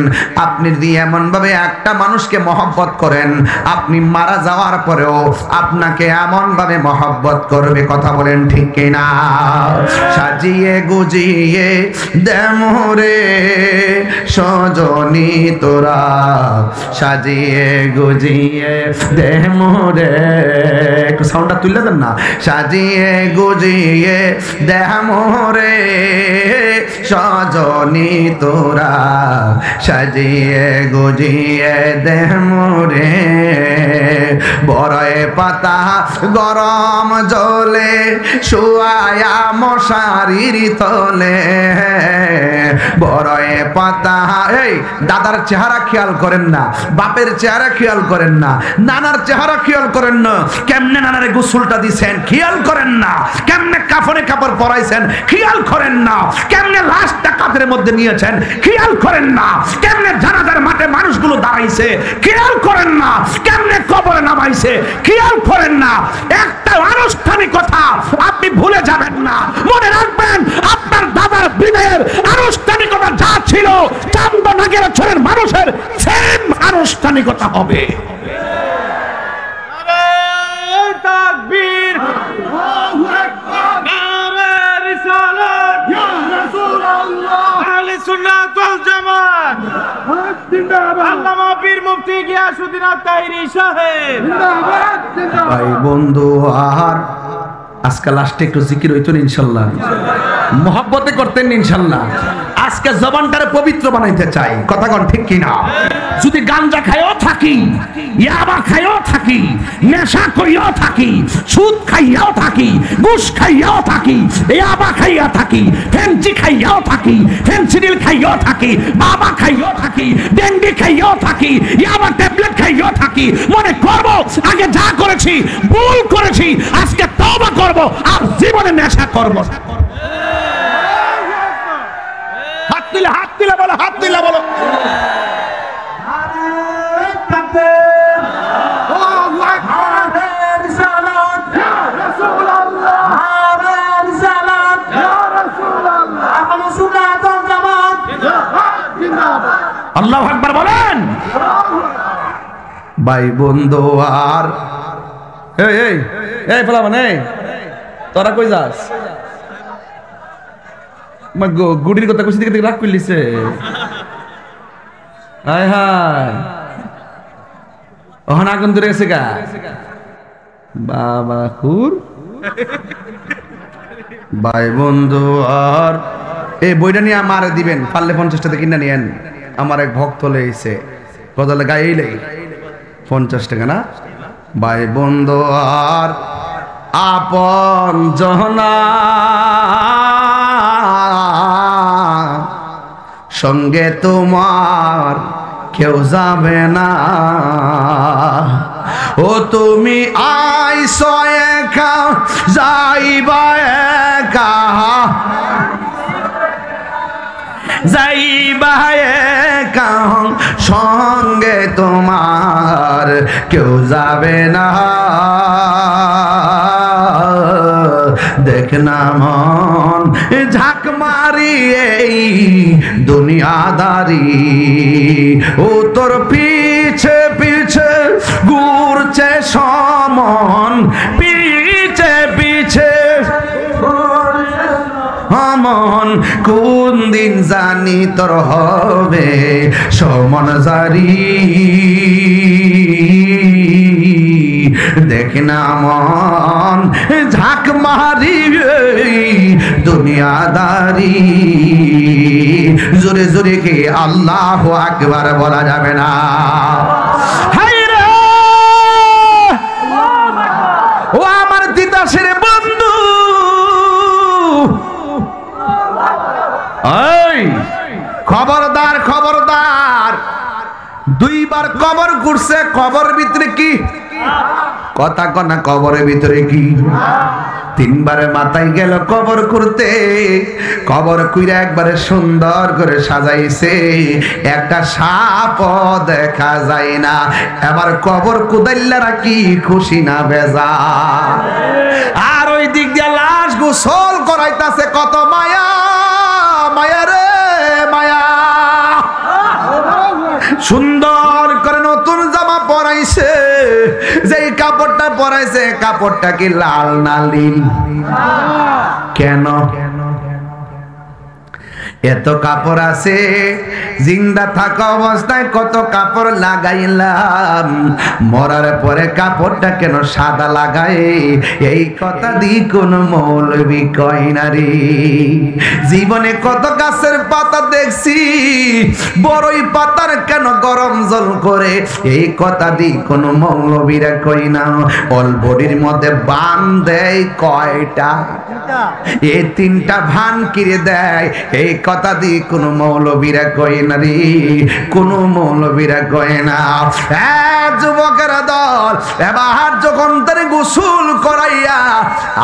আপনি দিয়ে এমন ভাবে একটা মানুষকে মহব্বত করেন, আপনি মারা যাওয়ার পরেও আপনাকে এমন ভাবে মহব্বত করবে। কথা বলেন ঠিক কিনা? সাজিয়ে গুজিয়ে দেমরে সজনী তোরা, সাজিয়ে গুজিয়ে দেমরে, একটু সাউন্ডটা তুলে দেন না। সাজিয়ে গুজিয়ে দেমরে সজনী তোরা, সাজিয়ে গুজিয়ে দেমরে বড়ই পাতা গরম জলে শুয়ায়া মশারির তলে। বড়ই পাতা, এই দাদার চেহারা খেয়াল করেন না, বাপের চেহারা খেয়াল করেন না, নানার চেহারা খেয়াল করেন না, কেমনে নানারে গোসলটা দিছেন খেয়াল করেন না, কেমনে কাফনে কাপড় পরাইছেন খেয়াল করেন না, কেমনে লাশটা কাঁধের মধ্যে নিয়েছেন খেয়াল করেন না, কেমনে জানাজার মাঠে মানুষগুলো দাঁড়াইছে খেয়াল করেন না, কেমনে কবরে নামাইছে খেয়াল করেন না। একটা আনুষ্ঠানিকতা আপনি ভুলে যাবেন না, মনে রাখবেন আপনার দাদার বিদায়ের আনুষ্ঠানিকতা যা ছিল চান্দনাগের ছেলের মানুষের সেম আনুষ্ঠানিকতা হবে। তাকবীর, আল্লাহু আকবার, নারে রিসালাত, ইয়া রাসূলুল্লাহ, আহলে সুন্নাত ওয়াল জামাত জিন্দাবাদ, আল্লামা পীর মুফতি গিয়াসউদ্দিন আত-তাহিরি সাহেব জিন্দাবাদ জিন্দাবাদ। ভাই বন্ধু, আর আজকে লাস্টে একটু জিকির হইতো ইনশাআল্লাহ, মহব্বতে করতেন ইনশাআল্লাহ। আজকে জবানটারে পবিত্র বানাইতে চাই, কথা কোন ঠিক কিনা? যদি গাঞ্জা খাইও থাকি, ইয়াবা খাইও থাকি, নেশা করিও থাকি, সুদ খাইয়াও থাকি, ঘুষ খাইয়াও থাকি, ইয়াবা খাইয়া থাকি, ফেন্সি খাইয়াও থাকি, ফেন্সিডিল খাইয়াও থাকি, বাবা খাইয়াও থাকি, ডেঙ্গি খাইয়াও থাকি, ইয়াবা ট্যাবলেট খাইয়াও থাকি, মনে করব আগে যা করেছি ভুল করেছি, আজকে তওবা করব আর জীবনে নেশা করব। হাত দিলে হাত দিলে বলো, হাত দিলে বলো। আল্লাহু আকবার বলেন। ভাই বন্ধু, আর এই এই এই ফলা মানে তোরা কই যাস? গুডির কথা কইছি দিকে রাগ করলিছে। হায় হায়, ওখানে আগুন ধরে গেছে গা বাবা খুর। ভাই বন্ধু, আর এই বইটা নিয়ে আমার দিবেন, পারলে 50 টাকা কিনে নিয়েন। আমার এক ভক্ত লেগেছে, কদলে গাইলে 50 টাকা না। ভাই বন্ধু, আর আপন জনা সঙ্গে তোমার কেউ যাবে না, ও তুমি আইছো একা যাইবা একা, যাইবা একা সঙ্গে তোমার কেউ যাবে না দেখ না মন ঝাঁক মারিয়ে দুনিয়াদারি ও তোর পিছে পিছে ঘুরছে সমন পিছে পিছে মন কোন দিন জানি তোর হবে সমন জারি দেখ না মন ঝাঁক মারি দুনিয়াদারি জোরে জোরে কে আল্লাহু আকবার বলা যাবে না ও আমার তিতাসের বন্ধু এই খবরদার খবরদার দুইবার কবর ঘুরছে কবর ভিতরে কি কথা কনা কবরের ভিতরে কি তিনবারে মাথায় গেল কবর করতে কবর কইরা একবারে সুন্দর করে সাজাইছে একটা সাপ দেখা যায় না এবার কবর কুদাইল্লারা কি খুশি না বেজা আর ওই দিক দিয়ে লাশ গোসল করাইতাছে কত মায়া মায়া রে মায়া সুন্দর করে নতুন জামা পরাইছে যেই কাপড়টা পরাইছে কাপড়টা কি লাল না নীল কেন এত কাপড় আছে জিন্দা থাকা অবস্থায় কত কাপড় লাগাইলাম মরার পরে কাপড়টা কেন সাদা লাগাই এই কথা দি কোন মৌলবি কয় না রে জীবনে কত গাছের পাতা দেখছি বড়ই পাতার কেন গরম জল করে এই কথা দি কোন মৌলবীরা কই না অলবডির মধ্যে বান দেয় কয়টা এই তিনটা ভান কিরে দেয় এই কথা দি কোন মৌলবীরা কয় না রে কোন মৌলবীরা কয় না যুবকেরা দল এবার যখন তারে গোসল করাইয়া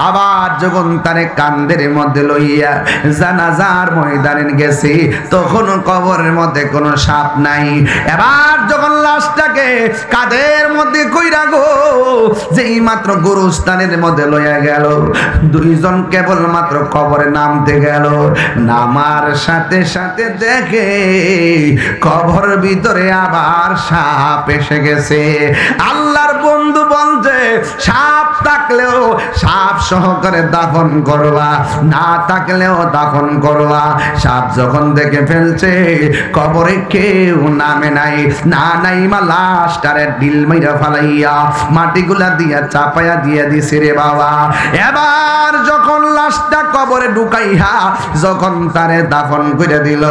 আবার যখন তারে কান্দের মধ্যে লইয়া জানাজার ময়দানে গেছে তখন কবরের মধ্যে কোনো সাপ নাই এবার যখন লাশটাকে কাঁধের মধ্যে কইরা গো যেই মাত্র গোরস্থানের মধ্যে লইয়া গেল দুইজন কেবল মাত্র কবরে নামতে গেল নামার সাথে সাথে দেখে কবর ভিতরে আবার সাপ এসে গেছে আল্লাহর বন্ধু বলছে সাপ থাকলেও সাপ সহকারে দাফন করবা না থাকলেও দাফন করবা সাপ যখন দেখে ফেলছে কবরে কেউ নামে নাই না নাই মা লাশটারে ডিল মাইরা ফালাইয়া মাটিগুলা দিয়া চাপায়া দিয়া দিছে রে বাবা এবার যখন লাশটা কবরে ঢুকাইয়া যখন তারে দাফন করে দিল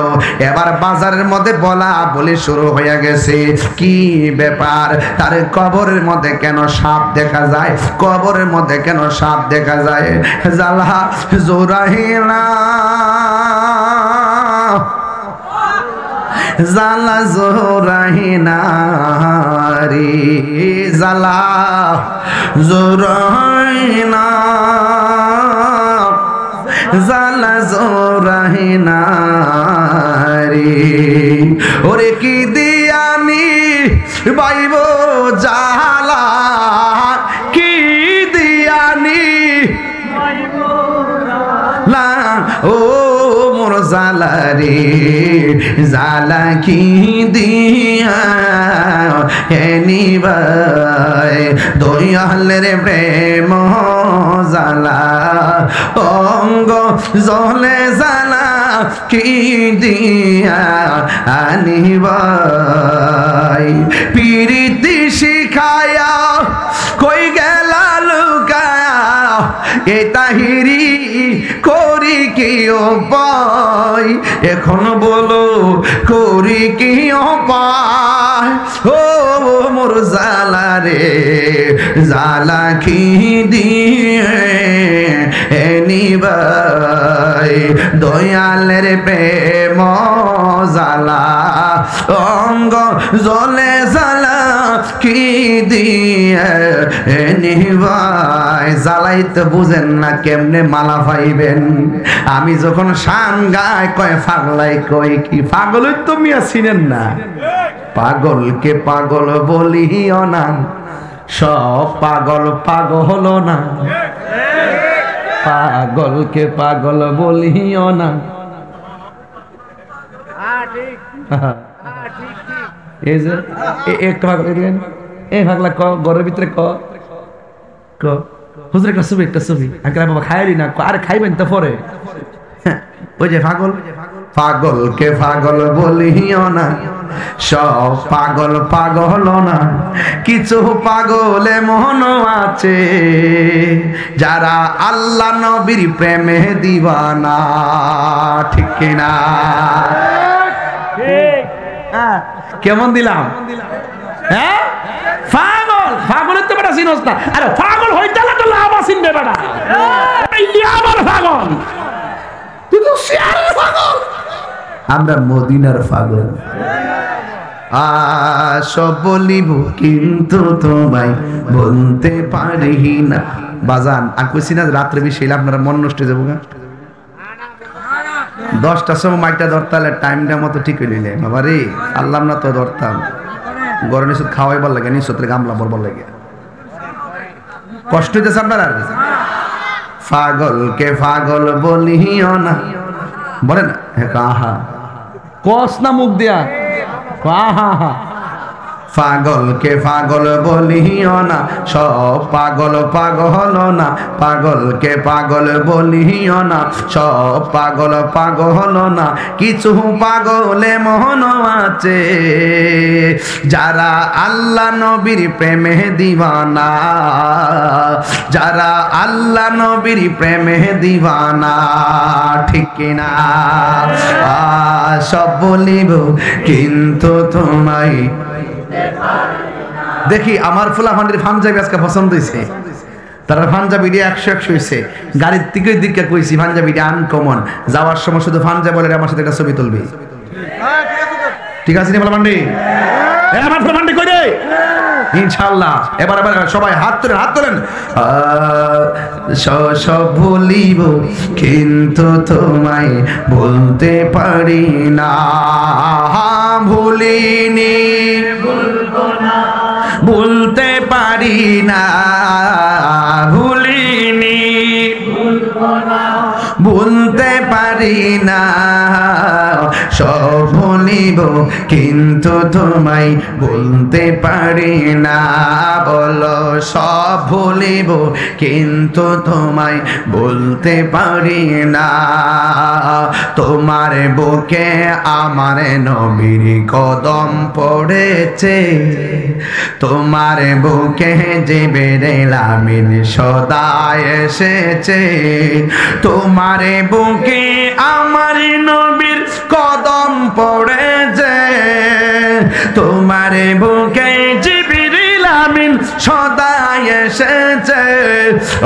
এবার বাজারের মধ্যে বলা বলে শুরু হয়ে গেছে কি ব্যাপার তার কবরের মধ্যে কেন সাপ দেখা যায় কবরের মধ্যে কেন সাপ দেখা যায় জালা জোরাহিনা জালা জোরাহিনা রে জালা জোরাহিনা জালা জোরাহিনা রে ওরে কি দিয়ানি বাইব জালা কি দিয়ানি লা ও মোর জালা রে জালা কি দিয়া এনিবাই দয়ালের প্রেম জালা অঙ্গ জলে জালা কি দিয়া আনিবাই পিরিতি শিখায়া কই গেলা লুকায়া এ তাহিরি করি কি উপায় এখন বলো করি কি উপায় ও মোর জালা রে জালা কি দিয়ে এনিবাই দয়ালের প্রেম জালা অঙ্গ জলে জালা কি দিয়ে নিবাই জ্বালাইতে বুঝেন না কেমনে মালা পাইবেন। আমি যখন শান গায় কয় পাগলাই কয় কি পাগলই তো মিয়া চিনেন না। পাগলকে পাগল বলিও না, সব পাগল পাগল না। পাগলকে পাগল বলিও না। এই যে একটা পাগল এই পাগলা ক ঘরের ভিতরে ক হুজুর একটা ছবি একটা ছবি বাবা খাইলি না আরে খাইবেন তো পরে। ওই যে পাগল পাগলকে পাগল বলিও না, সব পাগল পাগল না। কিছু পাগলে মন আছে যারা আল্লাহ নবীর প্রেমে দিবানা, ঠিক কিনা? কেমন দিলাম? হ্যাঁ পাগল পাগলের তো বেটা চিনস না। আরে পাগল হইতে তো লাভ চিনবে বেটা। আমার পাগল তুই তো শেয়ারের পাগল, আমরা মদিনার পাগল। সব বলিব কিন্তু তোমায় বলতে পারি না। বাজান আর কইছি না রাত্রে বেশি আপনারা মন নষ্ট হয়ে যাবো। 10টার সময় মাইকটা ধরতালে টাইমটা মতো ঠিক হইলে বাবা রে আল্লাহ না তো ধরতাম। গরম নিশ্চয় খাওয়াইবার লাগে, নিশ্চয় গামলা বরবার লাগে, কষ্ট হইতেছে আপনার। আর পাগলকে পাগল বলিও না, বলে না কাহা কস না মুখ দিয়া কাহা। পাগলকে পাগল বলিও না, সব পাগল পাগল না। পাগলকে পাগল বলিও না, সব পাগল পাগল না। কিছু পাগলে মন আছে যারা আল্লাহ নবীর প্রেমে দিবানা, যারা আল্লাহ নবীর প্রেমে দিবানা, ঠিক কিনা? সব বলিব কিন্তু তোমায়। দেখি আমার ফুলাফান্ডির পাঞ্জাবি আজকে পছন্দ হয়েছে, তারা পাঞ্জাবিটা 100 হয়েছে। গাড়ির দিকে দিকে কইছি পাঞ্জাবিটা আনকমন, যাওয়ার সময় শুধু পাঞ্জাবি বলে আমার সাথে একটা ছবি তুলবি। ঠিক আছে ফুলাফান্ডি? আমার ফুলাফান্ডি কই রে? ইনশাআল্লাহ এবার সবাই হাত তোলেন, হাত তোলেন। সব ভুলিব কিন্তু তোমায় বলতে পারি না। ভুলিনি ভুলতে পারি না, ভুলিনি ভুলতে পারি না। সব ভুলিব কিন্তু তোমায় বলতে পারি না। বলো সব ভুলিব কিন্তু তোমায় বলতে পারি না। তোমার বুকে আমার নবীর কদম পড়েছে, তোমার বুকে জিবরিল আমিন সদা এসেছে। তোমার বুকে আমার নবীর কদম পড়েছে, তোমার বুকে জিবরিল আমিন সদা এসেছে।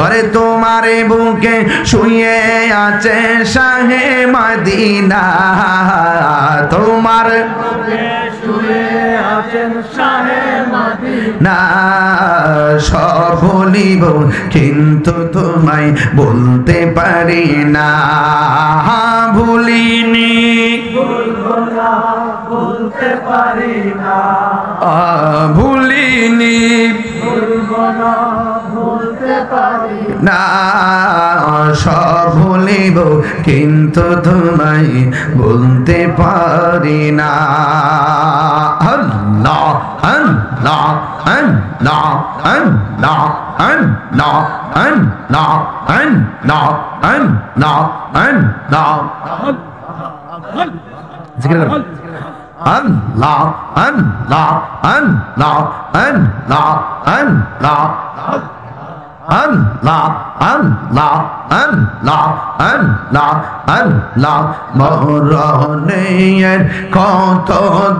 আরে তোমার বুকে শুয়ে আছে শাহে মদিনা, তোমার বুকে শুয়ে আছেন শাহে মদিনা। সব বলিব কিন্তু তোমায় বলতে পারি না। ভুলিনি বলবো না, বলতে পারি না। ভুলিনি বলবো না, বলতে পারি না। সব ভুলিব কিন্তু তোমায় বলতে পারি না। আল্লাহ আল্লাহ আল্লাহ আল্লাহ আল্লাহ আল্লাহ আল্লাহ আল্লাহ আল্লাহ। জিকির করো। আল্লাহ আল্লাহ আল্লাহ আল্লাহ আল্লাহ আল্লাহ আল্লাহ আল্লাহ আল্লাহ আল্লাহ মরণের কত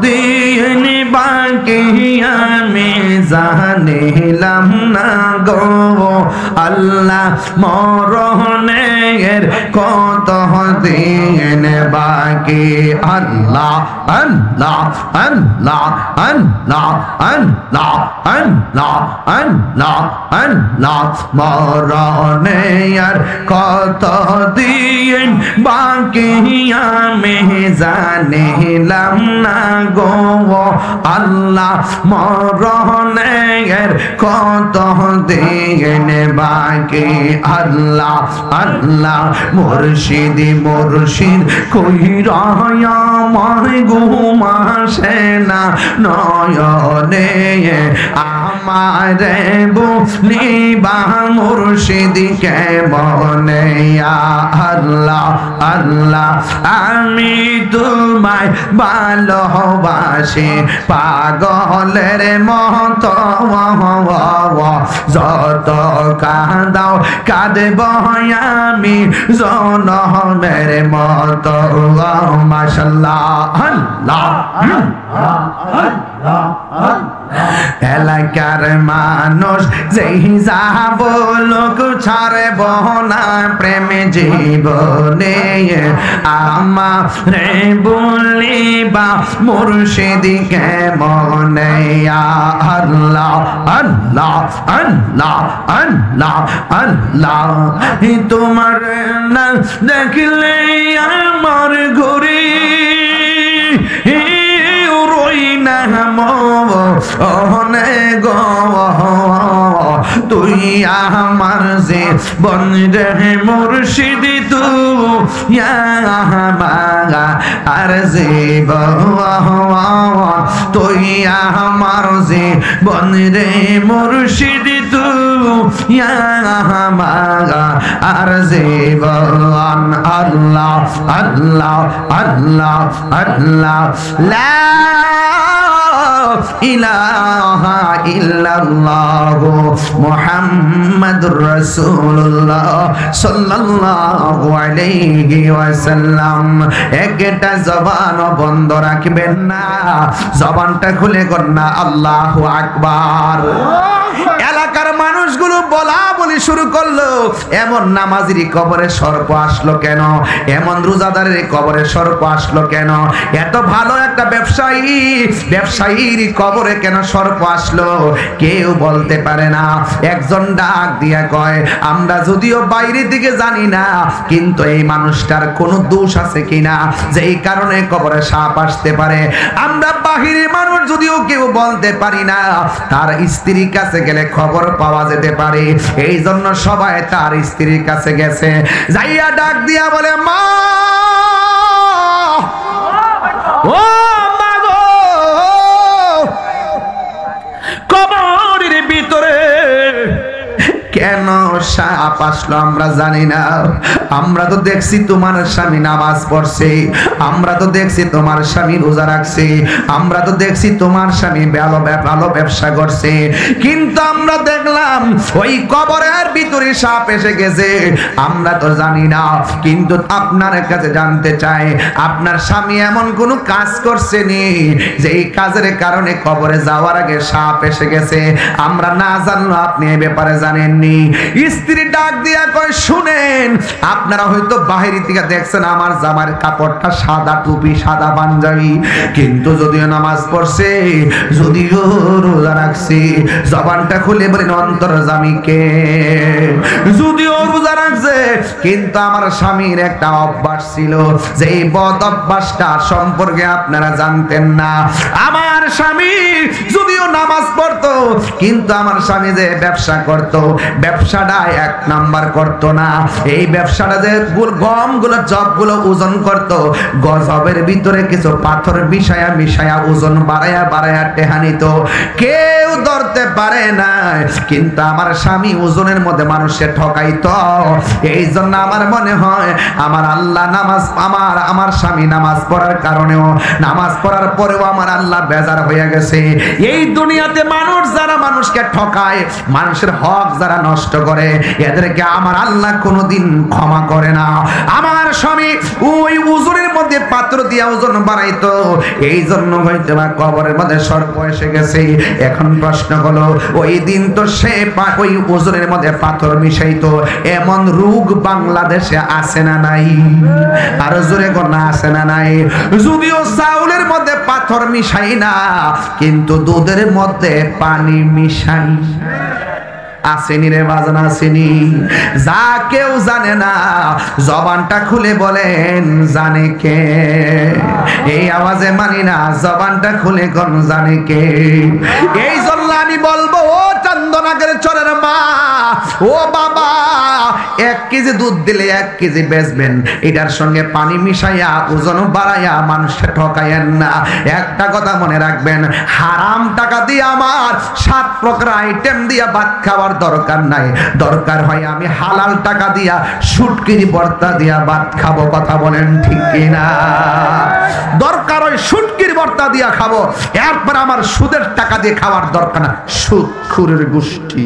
দিন বাকি আমি জানিলাম না গো আল্লাহ মরণের কত দিন বাকি আল্লাহ আল্লাহ আল্লাহ আল্লাহ আল্লাহ আল্লাহ আল্লাহ আল্লাহ মরণের কত দিন বাকি আমি জানিলাম না গো আল্লাহ মরণের কত দিন বাকি আল্লাহ আল্লাহ মুর্শিদ মুর্শিদ কইরা আমায় ঘুম আসে না নয়নে আমারে বুঝিবা মুর্শিদ কেমনে আল্লাহ আল্লাহ আমি তোমায় ভালোবাসি পাগলের মতো যত কাঁদাও কাঁদব আমি জনমের মতো মাশাআল্লাহ আল্লাহ এলাকার মানুষ যেই যা বলুক ছাড়ব না প্রেম জীবনে আমারে বলিবা মুর্শিদ কেমনে আল্লাহ আল্লাহ আল্লাহ আল্লাহ আল্লাহ তোমার না দেখলে আমার ঘুরি তুই আমার যে বন্ধে মুর্শিদ তুই আর যে তুই আমার যে বন্ধে মুর্শিদ তুই আর যে আল্লাহ আল্লাহ আল্লাহ আল্লাহ লা ইলাহা ইল্লাল্লাহ মুহাম্মাদুর রাসূলুল্লাহ সাল্লাল্লাহু আলাইহি ওয়াসাল্লাম একটা জবান বন্ধ রাখবেন না জবানটা খুলে কন্না আল্লাহু আকবার এলাকার মানুষগুলো বলা বলি শুরু করলো এমন নামাজির কবরে সর্প আসলো কেন এমন রোজাদারের কবরে সর্প আসলো কেন এত ভালো একটা ব্যবসায়ীর কবরে কেন সর্প আসলো কেউ বলতে পারে না একজন ডাক দিয়া কয় আমরা যদিও বাইরে দিকে জানি না কিন্তু এই মানুষটার কোনো দোষ আছে কিনা যেই কারণে কবরে সাপ আসতে পারে আমরা বাহিরের মানুষ যদিও কেউ বলতে পারি না তার স্ত্রীর কাছে গেলে খবর পাওয়া যেতে পারে এই জন্য সবাই তার স্ত্রীর কাছে গেছে যাইয়া ডাক দিয়া বলে মা ও মা গো কবরের ভিতরে কেন সাপ আসলো আমরা জানি না আমরা তো দেখছি তোমার স্বামী নামাজ পড়ছে আমরা তো দেখছি তোমার স্বামী রোজা রাখছে আমরা তো দেখছি তোমার স্বামী ভালো ব্যবসা করছে কিন্তু আমরা দেখলাম ওই কবরের ভিতরে সাপ এসে গেছে আমরা তো জানি না কিন্তু আপনার কাছে জানতে চাই আপনার স্বামী এমন কোন কাজ করছে নি যে এই কাজের কারণে কবরে যাওয়ার আগে সাপ এসে গেছে আমরা না জানলো আপনি এই ব্যাপারে জানেন স্ত্রী ডাক দিয়া কয় শুনেন আপনারা হয়তো বাহির থেকে দেখছেন আমার জামার কাপড়টা সাদা টুপি সাদা পাঞ্জাবি কিন্তু যদিও নামাজ পড়ছে যদিও রোজা রাখছে জবানটা খুলে বলেন অন্তর্জামীকে যদিও রোজা রাখছে কিন্তু আমার স্বামীর একটা অভ্যাস ছিল যে এই বদ অভ্যাসটা সম্পর্কে আপনারা জানতেন না আমার স্বামী যদিও নামাজ পড়তো কিন্তু আমার স্বামী যে ব্যবসা করতো ব্যবসাটা এক নাম্বার করতো না এই ব্যবসাটা যে গমগুলো জবগুলো ওজন করতো গজবের ভিতরে কিছু পাথর মিশায়া ওজন বাড়ায়া টেহা নিত কেউ ধরতে পারে না কিন্তু আমার স্বামী ওজনের মধ্যে মানুষের ঠকাইতো এই জন্য আমার মনে হয় আমার আল্লাহ নামাজ আমার স্বামী নামাজ পড়ার কারণেও, নামাজ পড়ার পরেও আমার আল্লাহ বেজার হয়ে গেছে। এই দুনিয়াতে মানুষ যারা মানুষকে ঠকায়, মানুষের হক যারা নষ্ট করে, এদেরকে আমার আল্লাহ কোনোদিন ক্ষমা করে না। আমার স্বামী ওই ওজনের মধ্যে পাত্র দিয়া ওজন বাড়াইতো, এই জন্য হয়তো বা কবরের মধ্যে সর্প এসে গেছে। এখন প্রশ্ন হলো, ওই দিন তো সে ওই ওজনের মধ্যে পাথর মিশাইতো, এমন রোগ বাংলাদেশে আছে না নাই? আর জোরে গোনা আছে না নাই? যদিও চাউলের মধ্যে পাথর মিশাই না, কিন্তু দুধের মধ্যে পানি মিশাই। আসেনি রে বাজান, আসেনি? যা কেউ জানে না, জবানটা খুলে বলেন জানে কে? এই আওয়াজে মানি না, জবানটা খুলে কোন জানে কে? এই জন্য আমি বলবো, ও চন্দনাগের চরের মা, ও বাবা, 1 কেজি দুধ দিলে 1 কেজি বেচবেন, এটার সঙ্গে পানি মিশাইয়া ওজন বাড়াইয়া মানুষকে ঠকাইয়েন না। একটা কথা মনে রাখবেন, হারাম টাকা দিয়ে আমার 7 প্রকার আইটেম দিয়া ভাত খাওয়ার দরকার নাই। দরকার হয় আমি হালাল টাকা দিয়া শুটকির ভর্তা দিয়া ভাত খাবো। কথা বলেন ঠিক কিনা? দরকার হয় শুটকির ভর্তা দিয়া খাবো, এরপর আমার সুদের টাকা দিয়ে খাওয়ার দরকার না। সুদখোরের গোষ্ঠী।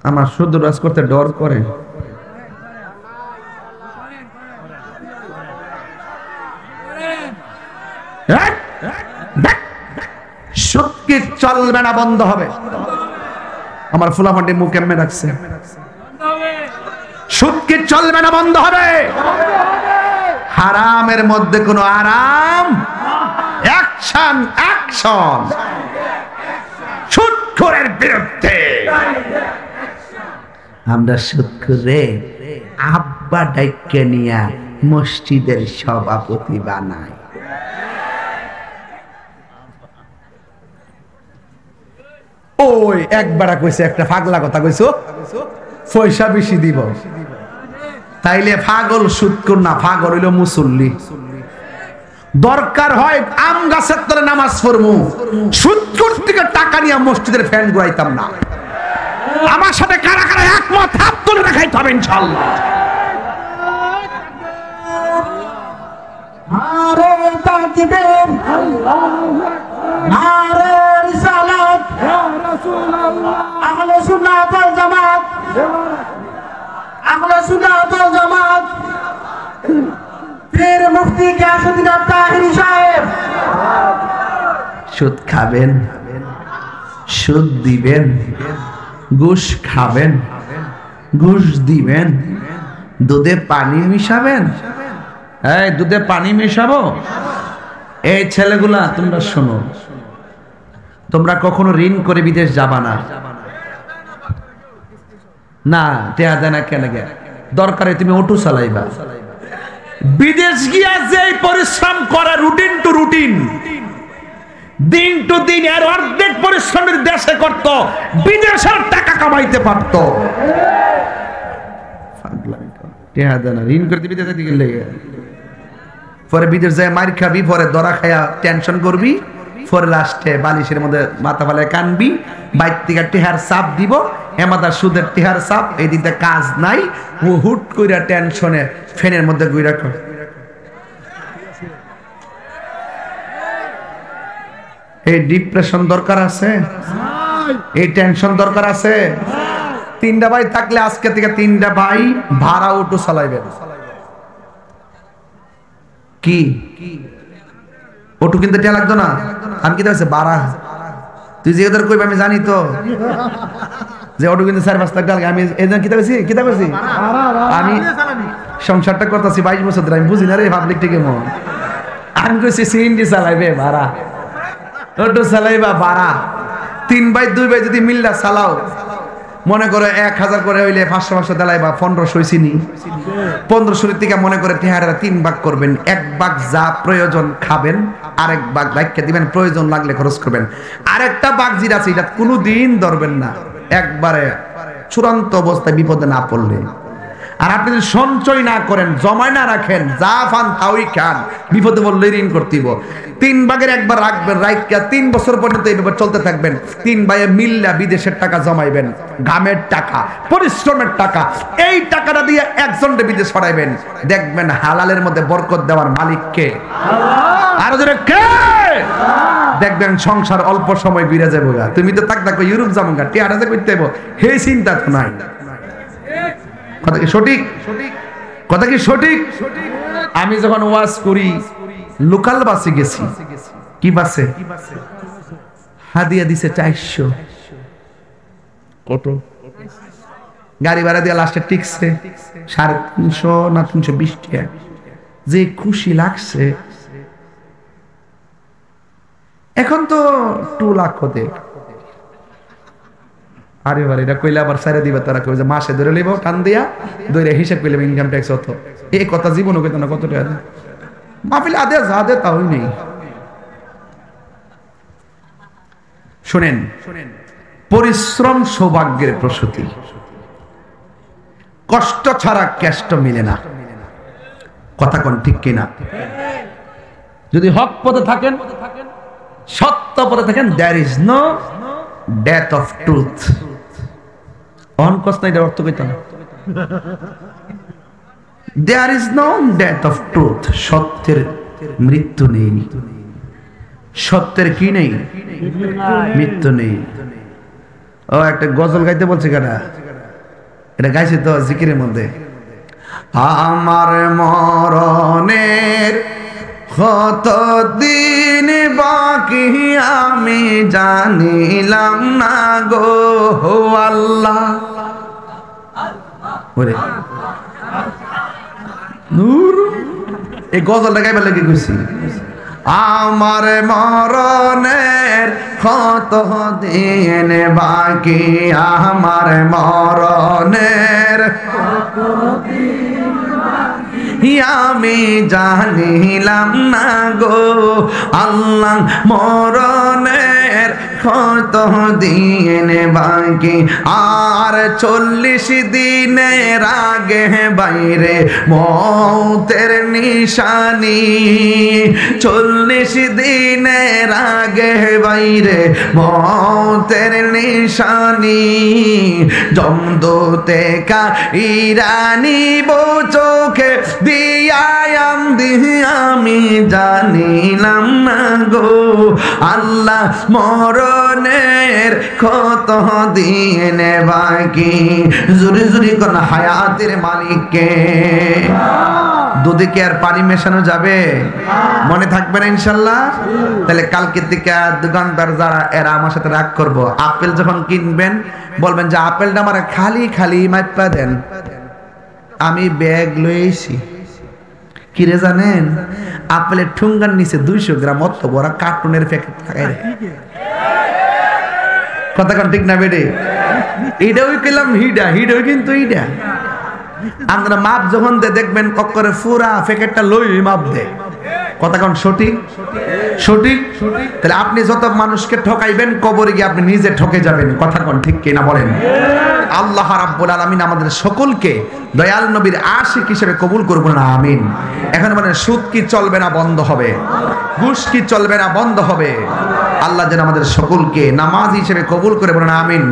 আমার শুদ্ধ রাজ করতে ডর করে। সুদকি চলবে না, বন্ধ হবে। আমার ফুলাফান্ডি মুখ এমনি রাখছে, সুদকি চলবে না, বন্ধ হবে। হারামের মধ্যে কোনো আরাম। অ্যাকশন, অ্যাকশন সুদখোরের বিরুদ্ধে। আমরা সুদখোরে আব্বা ডাইকে নিয়া মসজিদের সভাপতি বানাই। ওই একবার কইছে, একটা পাগলা কথা কইছো, পয়সা বেশি দিব। তাইলে পাগল সুদখোর না, পাগল হইল মুসল্লি। দরকার হয় আম গাছের তলে নামাজ পড়মু, সুদখোর থেকে টাকা নিয়ে মসজিদের ফ্যান ঘুরাইতাম না। আমার সাথে কারা কারা একমত হাত তুলে দেখাইতে হবে ইনশাআল্লাহ। নারে তাকবীর, আল্লাহু আকবার, নারে রিসালাত, ইয়া রাসূলুল্লাহ, আহলে সুন্নাত ওয়াল জামাত, আহলে সুন্নাত ওয়াল জামাত, পীর মুফতি গিয়াসউদ্দিন তাহিরি সাহেব। সুদ খাবেন, সুদ দিবেন, ঘুষ খাবেন, ঘুষ দিবেন, দুধে পানি মিশাবেন। এই দুধে পানি মিশাবো? এই ছেলেগুলা তোমরা শোনো, তোমরা কখনো ঋণ করে বিদেশ যাবা না। না টেয়া দেয় না, কেন গে? দরকারে তুমি অটো চালাইবা। বিদেশ গিয়া যে পরিশ্রম করে রুটিন টু রুটিন, দিন টু দিন, এর অর্ধেক পরিশ্রমের দেশে করত, বিদেশের টাকা কামাইতে পারত। ঋণ করতে বিদেশে দিকে লেগে, পরে বিদেশ যায় মার খাবি, পরে দরা খায়া টেনশন করবি, পরে লাস্টে বালিশের মধ্যে মাথা ফালায় কানবি। বাইর থেকে টেহার চাপ দিব, এমাদার সুদের টেহার চাপ, এই দিনটা কাজ নাই, ও হুট কইরা টেনশনে ফ্যানের মধ্যে গুইরা কর। এই ডিপ্রেশন দরকার আছে, এই টেনশন দরকার আছে। 3টা ভাই থাকলে আজকে থেকে 3টা ভাই ভাড়া অটো চালাইবে। কি অটো কিনতে টিয়া লাগতো না? আমি কি দেখছি বাড়া, তুই যে ওদের কইবে আমি জানি তো, যে অটো কিনতে 4-5 লাখ টাকা। আমি এই জন্য কিতা করছি, আমি সংসারটা করতেছি 22 বছর ধরে, আমি বুঝি না রে পাবলিক থেকে মন। আমি কইছি সিএনজি চালাইবে ভাড়া, অটো চালাইবা ভাড়া। 3 ভাই 2 ভাই যদি মিল্লা চালাও, মনে করে 1000 করে হইলে 500 দেলাইবা, 1500 চিনি, 1500 থেকে মনে করে টেহারা 3 ভাগ করবেন। 1 ভাগ যা প্রয়োজন খাবেন, আরেক ভাগ রাখতে দিবেন, প্রয়োজন লাগলে খরচ করবেন। আরেকটা ভাগ যেটা আছে এটা কোনোদিন ধরবেন না, একবারে চূড়ান্ত অবস্থায় বিপদে না পড়লে। আর আপনি যদি সঞ্চয় না করেন, জমায় না রাখেন, যা ফান তাওই খান, বিপদে বললে ঋণ করতেইব। 3 ভাগের 1 ভাগ রাখবেন, রাইখা 3 বছর পর্যন্ত এইভাবে চলতে থাকবেন। 3 ভাইয়ে মিল্লা বিদেশের টাকা জমাইবেন, ঘামের টাকা, পরিশ্রমের টাকা। এই টাকাটা দিয়ে একজনকে বিদেশ পাঠাইবেন, দেখবেন হালালের মধ্যে বরকত দেওয়ার মালিক কে? আরো জোরে কে? দেখবেন সংসার অল্প সময় বিরে যাবো। তুমি তো থাকো ইউরোপ যাবো গা, টিয়াটা যে করতে হইব, হে চিন্তা তো নাই। কথা কি সঠিক? কথা কি সঠিক? আমি যখন ওয়াজ করি লোকাল বাসে গেছি, কি বাসে হাদিয়া দিছে 400, কত গাড়ি ভাড়া দিয়ে লাস্টে টিকছে 350 না 320 টাকা। যে খুশি লাগছে। এখন তো 2 লাখ হতে, আরে বারে এটা কইলে আবার সাইরা দিবে তারা, কই যে মাসে ধরে লইব টান দিয়া ধরে হিসাব কইলে ইনকাম ট্যাক্স হতো। এই কথা জীবনও কইতো না, কত টাকা মাহফিলে আদে যা দে তাও নেই। শুনেন, পরিশ্রম সৌভাগ্যের প্রসূতি, কষ্ট ছাড়া কেষ্ট মিলে না। কথা কোন ঠিক কিনা? যদি হক পথে থাকেন, সত্য পথে থাকেন, there is no death of truth। On কষ্ট নাই, অর্থ কইতো না। there is no death of truth। সত্যের মৃত্যু নেই। সত্যের কি নেই? মৃত্যু নেই। ও একটা গজল গাইতে বলছে কারা, এটা গাইছে তো জিকিরের মধ্যে। আমার মরণের কতদিন বাকি আমি জানিলাম না গো আল্লাহ। ওরে নূর, এই গজলটা গাইবার লাগে কইছি। আমার মরণের কতদিন বাকি, আমার মরণের আমি জানিলাম না গো আল্লাহ। মরণের কতদিন বাকি, আর 40 দিনের আগে বাইরে মৌতের নিশানি। 40 দিনের আগে বাইরে মৌতের নিশানি। জমদূতে কা ইরানি বো চোখে দিয়াম আমি জানিলাম না গো আল্লাহ। মরণের কত দিন বাকি, জুরি জুরি কোন হায়াতের মালিককে। দুধে কি আর পানি মেশানো যাবে? মনে থাকবে না ইনশাল্লাহ? তাহলে কালকে থেকে দোকানদার যারা এরা আমার সাথে রাগ করবো, আপেল যখন কিনবেন বলবেন যে আপেলটা আমার খালি খালি মাইপা দেন, আমি ব্যাগ লইছি। কিরে জানেন, আপেলের ঠুঙ্গার নিচে 200 গ্রাম অত বড় কার্টুনের প্যাকেট লাগাই রে। কথা কোন ঠিক না বেডে? এটাও কইলাম হিডা, হিডাও কিন্তু এইটা। আমরা মাপ যখন দেখবেন কক্করে পুরা প্যাকেটটা লই মাপ দে। কথা কোন সঠিক? সঠিক। তাহলে আপনি যত মানুষকে ঠকাইবেন, কবরে গিয়ে আপনি নিজে ঠকে যাবেন। কথা কোন ঠিক কিনা বলেন? আল্লাহ রাব্বুল আলামিন আমাদের সকলকে দয়াল নবীর আশিক হিসেবে কবুল করবেন না, আমিন। এখন মানে সুদ কি চলবে না বন্ধ হবে, ঘুষ কি চলবে না বন্ধ হবে। আল্লাহ যেন আমাদের সকলকে নামাজি হিসেবে কবুল করে বলেন আমিন।